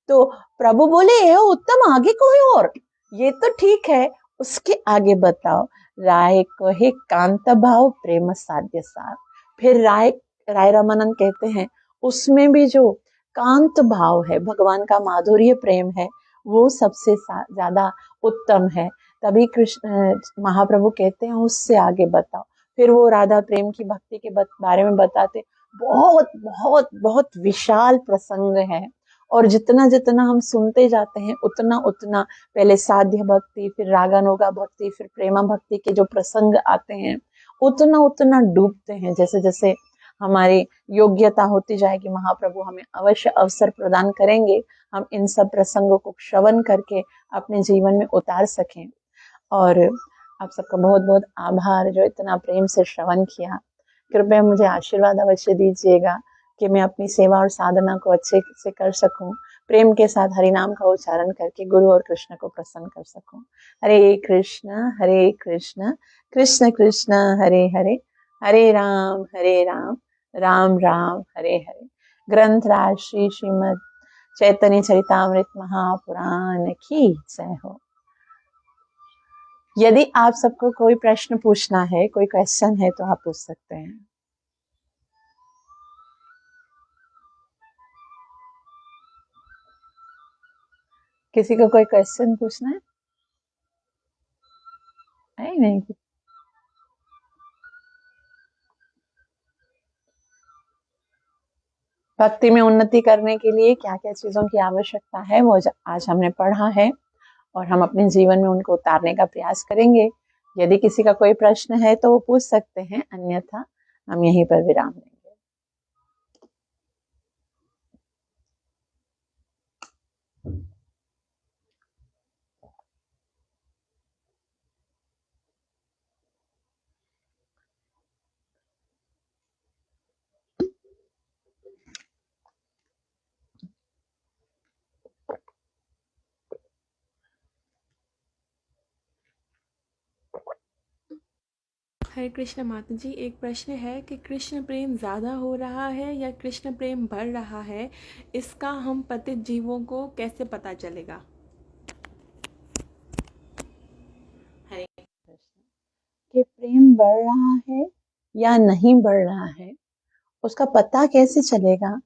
तो प्रभु बोले हे उत्तम, आगे कोई और, ये तो ठीक है, उसके आगे बताओ। राय कहे कांत भाव प्रेम साध्य सार। फिर राय रामानंद कहते हैं उसमें भी जो कांत भाव है, भगवान का माधुर्य प्रेम है, वो सबसे ज्यादा उत्तम है। तभी कृष्ण महाप्रभु कहते हैं उससे आगे बताओ। फिर वो राधा प्रेम की भक्ति के बारे में बताते, बहुत बहुत बहुत विशाल प्रसंग है। और जितना जितना हम सुनते जाते हैं उतना उतना, पहले साध्य भक्ति, फिर रागानुगा भक्ति, फिर प्रेमा भक्ति के जो प्रसंग आते हैं, उतना उतना डूबते हैं। जैसे जैसे हमारी योग्यता होती जाएगी, महाप्रभु हमें अवश्य अवसर प्रदान करेंगे, हम इन सब प्रसंगों को श्रवण करके अपने जीवन में उतार सकें। और आप सबका बहुत बहुत आभार जो इतना प्रेम से श्रवण किया। कृपया मुझे आशीर्वाद अवश्य दीजिएगा कि मैं अपनी सेवा और साधना को अच्छे से कर सकूं, प्रेम के साथ हरि नाम का उच्चारण करके गुरु और कृष्ण को प्रसन्न कर सकूं। हरे कृष्ण कृष्ण कृष्ण हरे हरे, हरे राम राम राम हरे हरे। ग्रंथराज श्री श्रीमद् चैतन्य चरितामृत महापुराण की जय हो। यदि आप सबको कोई प्रश्न पूछना है, कोई क्वेश्चन है, तो आप पूछ सकते हैं। किसी को कोई क्वेश्चन पूछना है? नहीं। भक्ति में उन्नति करने के लिए क्या क्या चीजों की आवश्यकता है, वो आज हमने पढ़ा है और हम अपने जीवन में उनको उतारने का प्रयास करेंगे। यदि किसी का कोई प्रश्न है तो वो पूछ सकते हैं, अन्यथा हम यहीं पर विराम देंगे। हरे कृष्ण माता जी, एक प्रश्न है कि कृष्ण प्रेम ज़्यादा हो रहा है या कृष्ण प्रेम बढ़ रहा है, इसका हम पतित जीवों को कैसे पता चलेगा? हरे कृष्ण। कि प्रेम बढ़ रहा है या नहीं बढ़ रहा है, उसका पता कैसे चलेगा?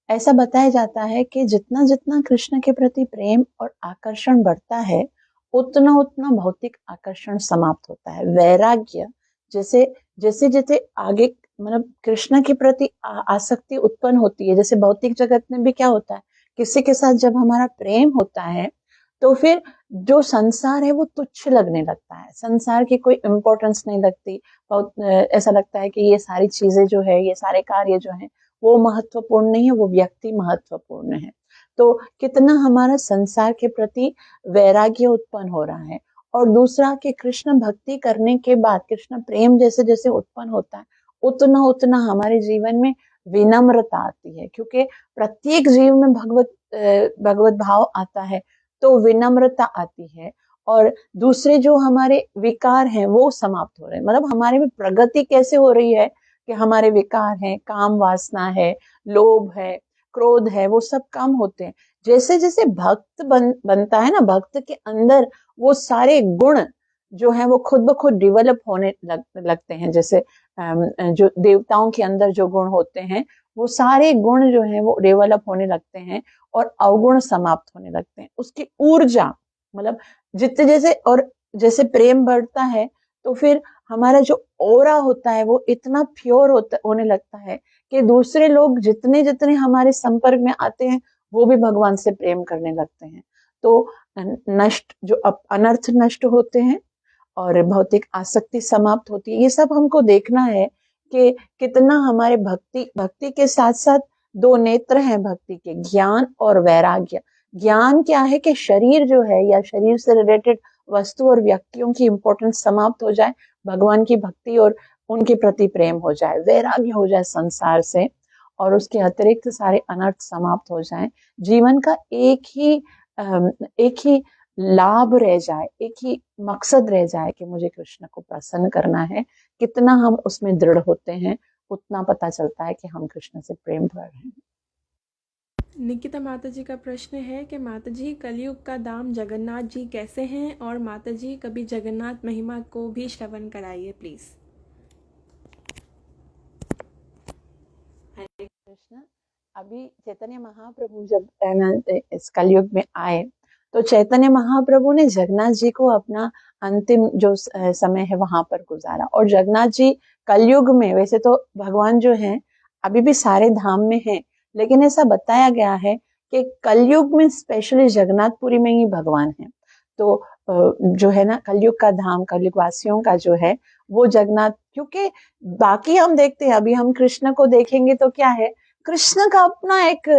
ऐसा बताया जाता है कि जितना जितना कृष्ण के प्रति प्रेम और आकर्षण बढ़ता है, उतना उतना भौतिक आकर्षण समाप्त होता है। वैराग्य जैसे जैसे जैसे आगे, मतलब कृष्ण के प्रति आसक्ति उत्पन्न होती है। जैसे भौतिक जगत में भी क्या होता है, किसी के साथ जब हमारा प्रेम होता है तो फिर जो संसार है वो तुच्छ लगने लगता है, संसार की कोई इम्पोर्टेंस नहीं लगती। बहुत ऐसा लगता है कि ये सारी चीजें जो है, ये सारे कार्य जो है वो महत्वपूर्ण नहीं है, वो व्यक्ति महत्वपूर्ण है। तो कितना हमारा संसार के प्रति वैराग्य उत्पन्न हो रहा है। और दूसरा कि कृष्ण भक्ति करने के बाद कृष्ण प्रेम जैसे जैसे उत्पन्न होता है, उतना उतना हमारे जीवन में विनम्रता आती है। क्योंकि प्रत्येक जीव में भगवत भाव आता है, तो विनम्रता आती है। और दूसरे जो हमारे विकार हैं वो समाप्त हो रहे हैं। मतलब हमारे में प्रगति कैसे हो रही है कि हमारे विकार हैं, काम वासना है, लोभ है, क्रोध है, वो सब कम होते हैं। जैसे जैसे भक्त बनता है ना, भक्त के अंदर वो सारे गुण जो है वो खुद ब खुद डेवलप होने लगते हैं। जैसे जो देवताओं के अंदर जो गुण होते हैं, वो सारे गुण जो है वो डेवलप होने लगते हैं और अवगुण समाप्त होने लगते हैं। उसकी ऊर्जा, मतलब जितने जैसे, और जैसे प्रेम बढ़ता है तो फिर हमारा जो ओरा होता है वो इतना प्योर होने लगता है कि दूसरे लोग जितने जितने हमारे संपर्क में आते हैं वो भी भगवान से प्रेम करने लगते हैं। तो नष्ट जो अनर्थ नष्ट होते हैं और भौतिक आसक्ति समाप्त होती है। ये सब हमको देखना है कि कितना हमारे भक्ति के साथ साथ दो नेत्र हैं भक्ति के, ज्ञान और वैराग्य। ज्ञान क्या है कि शरीर जो है या शरीर से रिलेटेड वस्तु और व्यक्तियों की इंपॉर्टेंस समाप्त हो जाए, भगवान की भक्ति और उनके प्रति प्रेम हो जाए, वैराग्य हो जाए संसार से। और उसके अतिरिक्त सारे अनर्थ समाप्त हो जाएं, जीवन का एक ही लाभ रह जाए, एक ही मकसद रह जाए कि मुझे कृष्ण को प्रसन्न करना है। कितना हम उसमें दृढ़ होते हैं, उतना पता चलता है कि हम कृष्ण से प्रेम कर रहे हैं। निकिता माता जी का प्रश्न है कि माता जी, कलयुग का धाम जगन्नाथ जी कैसे हैं, और माता जी कभी जगन्नाथ महिमा को भी श्रवण कराइए प्लीज़। हरे कृष्ण। अभी चैतन्य महाप्रभु जब इस कलयुग में आए, तो चैतन्य महाप्रभु ने जगन्नाथ जी को अपना अंतिम जो समय है वहां पर गुजारा। और जगन्नाथ जी कलयुग में, वैसे तो भगवान जो हैं अभी भी सारे धाम में हैं, लेकिन ऐसा बताया गया है कि कलयुग में स्पेशली जगन्नाथपुरी में ही भगवान है। तो जो है ना, कलयुग का धाम, कलयुग वासियों का जो है वो जगन्नाथ, क्योंकि बाकी हम देखते हैं, अभी हम कृष्ण को देखेंगे तो क्या है, कृष्ण का अपना एक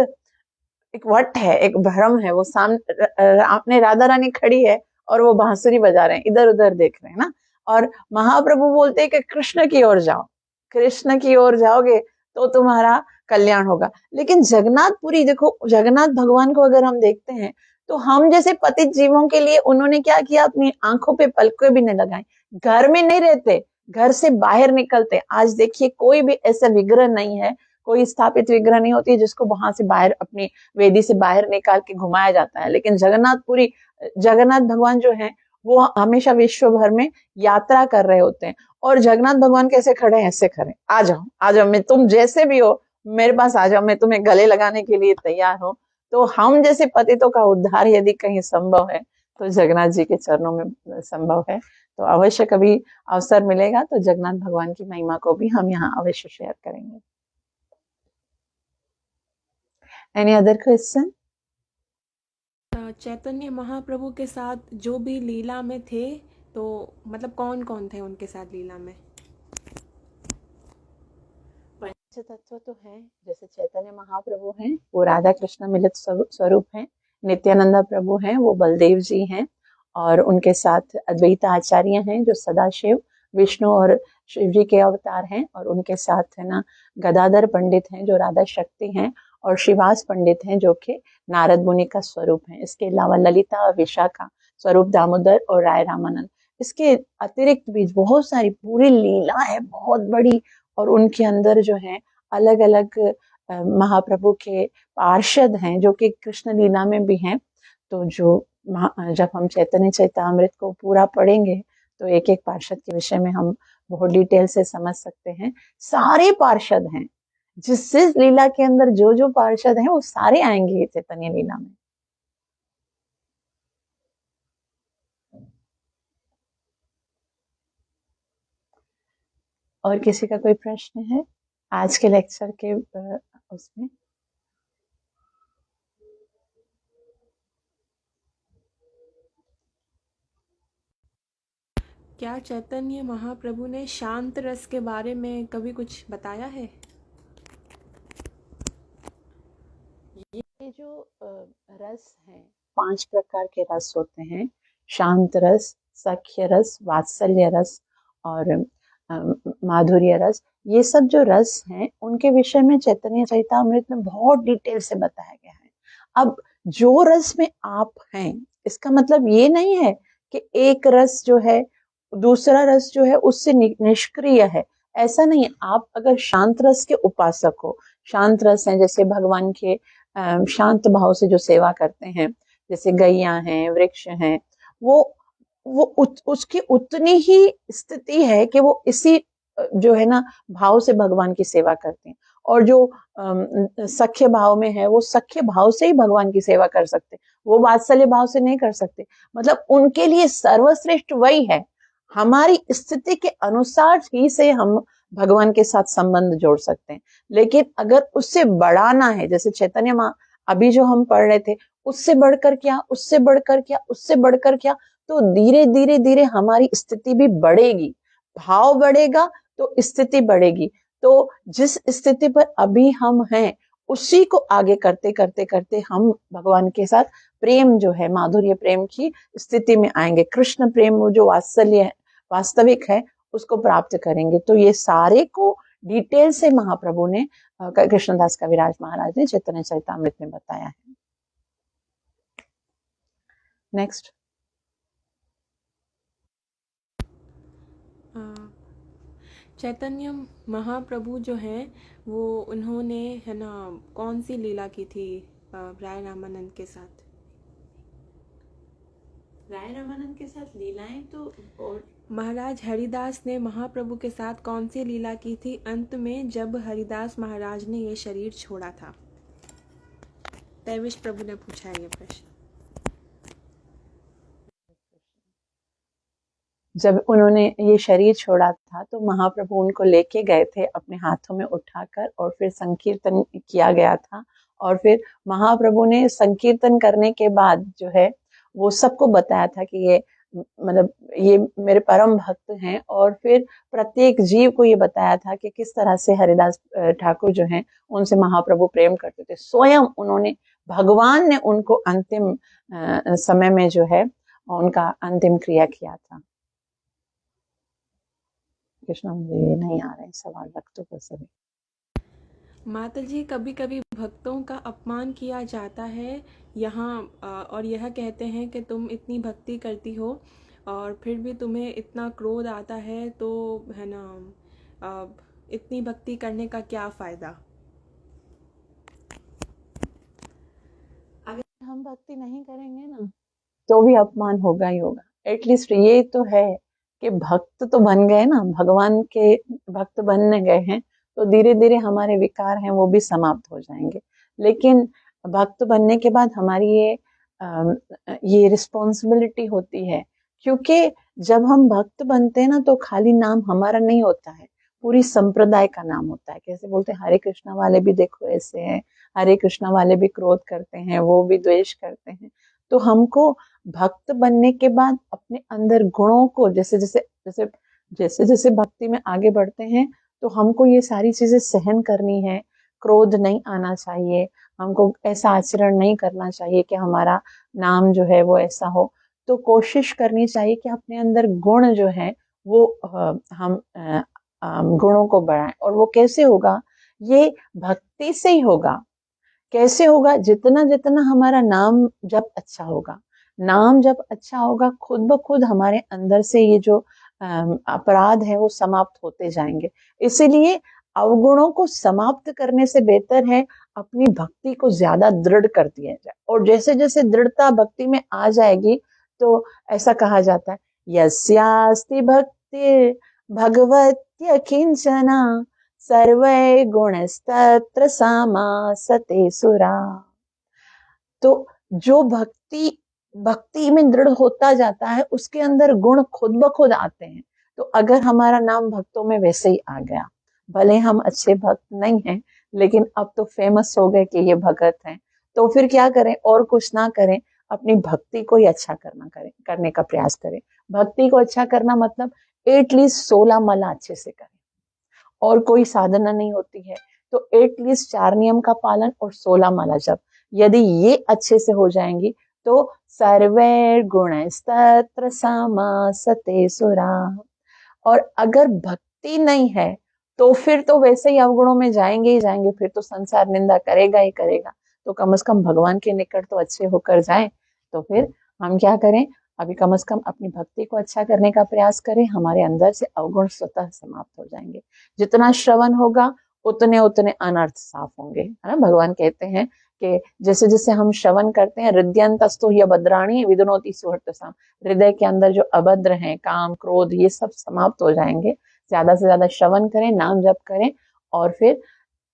वट है, एक भ्रम है। वो सामने आपने राधा रानी खड़ी है और वो बांसुरी बजा रहे हैं, इधर उधर देख रहे हैं ना। और महाप्रभु बोलते हैं कि कृष्ण की ओर जाओ, कृष्ण की ओर जाओगे तो तुम्हारा कल्याण होगा। लेकिन जगन्नाथपुरी देखो, जगन्नाथ भगवान को अगर हम देखते हैं तो हम जैसे पतित जीवों के लिए उन्होंने क्या किया, अपनी आंखों पे पलकें भी नहीं लगाई, घर में नहीं रहते, घर से बाहर निकलते। आज देखिए कोई भी ऐसा विग्रह नहीं है, कोई स्थापित विग्रह नहीं होती है जिसको वहां से बाहर, अपनी वेदी से बाहर निकाल के घुमाया जाता है। लेकिन जगन्नाथपुरी, जगन्नाथ भगवान जो है वो हमेशा विश्व भर में यात्रा कर रहे होते हैं। और जगन्नाथ भगवान कैसे खड़े हैं, ऐसे खड़े, आ जाओ आ जाओ, मैं तुम जैसे भी हो मेरे पास आ जाओ, मैं तुम्हें गले लगाने के लिए तैयार हूँ। तो हम जैसे पतितों का उद्धार यदि कहीं संभव है तो जगन्नाथ जी के चरणों में संभव है। तो अवश्य कभी अवसर मिलेगा तो जगन्नाथ भगवान की महिमा को भी हम यहाँ अवश्य शेयर करेंगे। Any other question? Chaitanya Mahaprabhu के साथ जो भी लीला में थे, तो मतलब कौन कौन थे उनके साथ लीला में? पंच तत्व तो हैं, जैसे चैतन्य महाप्रभु हैं वो राधा कृष्ण मिलित स्वरूप हैं, नित्यानंदा प्रभु हैं वो बलदेव जी हैं, और उनके साथ अद्वैत आचार्य हैं जो सदाशिव, विष्णु और शिव जी के अवतार हैं, और उनके साथ है ना गदाधर पंडित हैं जो राधा शक्ति हैं, और श्रीवास पंडित हैं जो कि नारद मुनि का स्वरूप है। इसके अलावा ललिता और विशाखा स्वरूप दामोदर और राय रामानंद। इसके अतिरिक्त भी बहुत सारी पूरी लीला है बहुत बड़ी, और उनके अंदर जो है अलग अलग महाप्रभु के पार्षद हैं जो कि कृष्ण लीला में भी हैं। तो जो जब हम चैतन्य चैतामृत को पूरा पढ़ेंगे तो एक एक पार्षद के विषय में हम बहुत डिटेल से समझ सकते हैं। सारे पार्षद हैं, जिस लीला के अंदर जो जो पार्षद हैं वो सारे आएंगे चैतन्य लीला में। और किसी का कोई प्रश्न है आज के लेक्चर के उसमें? क्या चैतन्य महाप्रभु ने शांत रस के बारे में कभी कुछ बताया है? ये जो रस है, 5 प्रकार के रस होते हैं, शांत रस, सख्य रस, वात्सल्य रस और माधुर्य रस। ये सब जो रस हैं उनके विषय में चैतन्य चैतामृत में बहुत डिटेल से बताया गया है। अब जो रस में आप हैं, इसका मतलब ये नहीं है कि एक रस जो है दूसरा रस जो है उससे निष्क्रिय है, ऐसा नहीं है। आप अगर शांत रस के उपासक हो, शांत रस है जैसे भगवान के शांत भाव से जो सेवा करते हैं, जैसे गैया हैं, वृक्ष हैं, वो उसकी उतनी ही स्थिति है कि वो इसी जो है ना भाव से भगवान की सेवा करते हैं। और जो सख्य भाव में है वो सख्य भाव से ही भगवान की सेवा कर सकते, वो वात्सल्य भाव से नहीं कर सकते। मतलब उनके लिए सर्वश्रेष्ठ वही है। हमारी स्थिति के अनुसार ही से हम भगवान के साथ संबंध जोड़ सकते हैं। लेकिन अगर उससे बढ़ाना है, जैसे चैतन्य माँ अभी जो हम पढ़ रहे थे, उससे बढ़कर क्या, उससे बढ़कर क्या, उससे बढ़कर क्या, तो धीरे धीरे धीरे हमारी स्थिति भी बढ़ेगी, भाव बढ़ेगा तो स्थिति बढ़ेगी। तो जिस स्थिति पर अभी हम हैं उसी को आगे करते करते करते हम भगवान के साथ प्रेम जो है, माधुर्य प्रेम की स्थिति में आएंगे। कृष्ण प्रेम वो जो वात्सल्य है, वास्तविक है, उसको प्राप्त करेंगे। तो ये सारे को डिटेल से महाप्रभु ने कृष्णदास कविराज महाराज ने चैतन्य चरितामृत में बताया है। नेक्स्ट। चैतन्य महाप्रभु जो हैं वो उन्होंने है ना कौन सी लीला की थी राय रामानंद के साथ? राय रामानंद के साथ लीलाएं तो और महाराज हरिदास ने महाप्रभु के साथ कौन सी लीला की थी अंत में जब हरिदास महाराज ने ये शरीर छोड़ा था? दैविश प्रभु ने पूछा है ये प्रश्न। जब उन्होंने ये शरीर छोड़ा था तो महाप्रभु उनको लेके गए थे अपने हाथों में उठाकर, और फिर संकीर्तन किया गया था। और फिर महाप्रभु ने संकीर्तन करने के बाद जो है वो सबको बताया था कि ये मतलब ये मेरे परम भक्त हैं, और फिर प्रत्येक जीव को ये बताया था कि किस तरह से हरिदास ठाकुर जो हैं उनसे महाप्रभु प्रेम करते थे। स्वयं उन्होंने, भगवान ने उनको अंतिम समय में जो है उनका अंतिम क्रिया किया था। कृष्णा, मुझे नहीं आ रहे सवाल, भक्तों को सभी। माता जी, कभी कभी भक्तों का अपमान किया जाता है यहाँ और यह कहते हैं कि तुम इतनी भक्ति करती हो और फिर भी तुम्हें इतना क्रोध आता है, तो है ना इतनी भक्ति करने का क्या फ़ायदा? अगर हम भक्ति नहीं करेंगे ना तो भी अपमान होगा ही होगा। एटलीस्ट ये तो है कि भक्त तो बन गए ना, भगवान के भक्त बनने गए हैं, तो धीरे धीरे हमारे विकार हैं वो भी समाप्त हो जाएंगे। लेकिन भक्त बनने के बाद हमारी ये रिस्पॉन्सिबिलिटी होती है, क्योंकि जब हम भक्त बनते हैं ना तो खाली नाम हमारा नहीं होता है, पूरी संप्रदाय का नाम होता है। कैसे बोलते हैं, हरे कृष्णा वाले भी देखो ऐसे हैं, हरे कृष्णा वाले भी क्रोध करते हैं, वो भी द्वेष करते हैं। तो हमको भक्त बनने के बाद अपने अंदर गुणों को जैसे जैसे भक्ति में आगे बढ़ते हैं तो हमको ये सारी चीजें सहन करनी है। क्रोध नहीं आना चाहिए, हमको ऐसा आचरण नहीं करना चाहिए कि हमारा नाम जो है वो ऐसा हो। तो कोशिश करनी चाहिए कि अपने अंदर गुण जो है वो हम गुणों को बढ़ाएं। और वो कैसे होगा? ये भक्ति से ही होगा। कैसे होगा? जितना जितना हमारा नाम जब अच्छा होगा, नाम जब अच्छा होगा, खुद ब खुद हमारे अंदर से ये जो अपराध है वो समाप्त होते जाएंगे। इसीलिए अवगुणों को समाप्त करने से बेहतर है अपनी भक्ति को ज्यादा दृढ़ कर दिया जाए। और जैसे जैसे दृढ़ता भक्ति में आ जाएगी तो ऐसा कहा जाता है, यस्यास्ति भक्ति भगवत्य किंचना सर्वै गुणस्तत्र समासते सुरा। तो जो भक्ति में दृढ़ होता जाता है उसके अंदर गुण खुद ब खुद आते हैं। तो अगर हमारा नाम भक्तों में वैसे ही आ गया, भले हम अच्छे भक्त नहीं हैं लेकिन अब तो फेमस हो गए कि ये भगत हैं, तो फिर क्या करें? और कुछ ना करें, अपनी भक्ति को ही अच्छा करने का प्रयास करें। भक्ति को अच्छा करना मतलब एटलीस्ट 16 माला अच्छे से करें, और कोई साधना नहीं होती है तो एटलीस्ट 4 नियम का पालन और 16 माला जप। यदि ये अच्छे से हो जाएंगी तो सर्वैर गुणस्तत्र समासते सुरा। और अगर भक्ति नहीं है तो फिर तो वैसे ही अवगुणों में जाएंगे ही जाएंगे, फिर तो संसार निंदा करेगा ही करेगा। तो कम से कम भगवान के निकट तो अच्छे होकर जाए। तो फिर हम क्या करें? अभी कम से कम अपनी भक्ति को अच्छा करने का प्रयास करें, हमारे अंदर से अवगुण स्वतः समाप्त हो जाएंगे। जितना श्रवण होगा उतने उतने अनर्थ साफ होंगे, है ना। भगवान कहते हैं कि जैसे जैसे हम श्रवण करते हैं, हृदयंतस्थो ह्यभद्राणि विदुनोति सुहृतसाम, हृदय के अंदर जो अभद्र हैं, काम क्रोध, ये सब समाप्त हो जाएंगे। ज्यादा से ज्यादा श्रवण करें, नाम जप करें, और फिर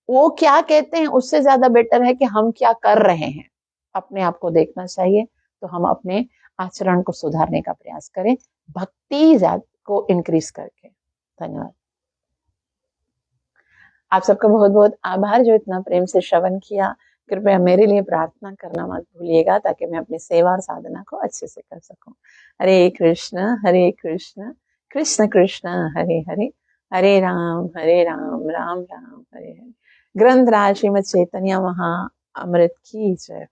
वो क्या कहते हैं उससे ज्यादा बेटर है कि हम क्या कर रहे हैं, अपने आप को देखना चाहिए। तो हम अपने आचरण को सुधारने का प्रयास करें, भक्ति को इंक्रीज करके। धन्यवाद। आप सबका बहुत बहुत आभार जो इतना प्रेम से श्रवण किया। कृपया मेरे लिए प्रार्थना करना मत भूलिएगा ताकि मैं अपनी सेवा और साधना को अच्छे से कर सकूं। हरे कृष्ण कृष्ण कृष्ण हरे हरे, हरे राम राम राम हरे हरे। ग्रंथराज श्रीमद् चैतन्य महाअमृत की जय।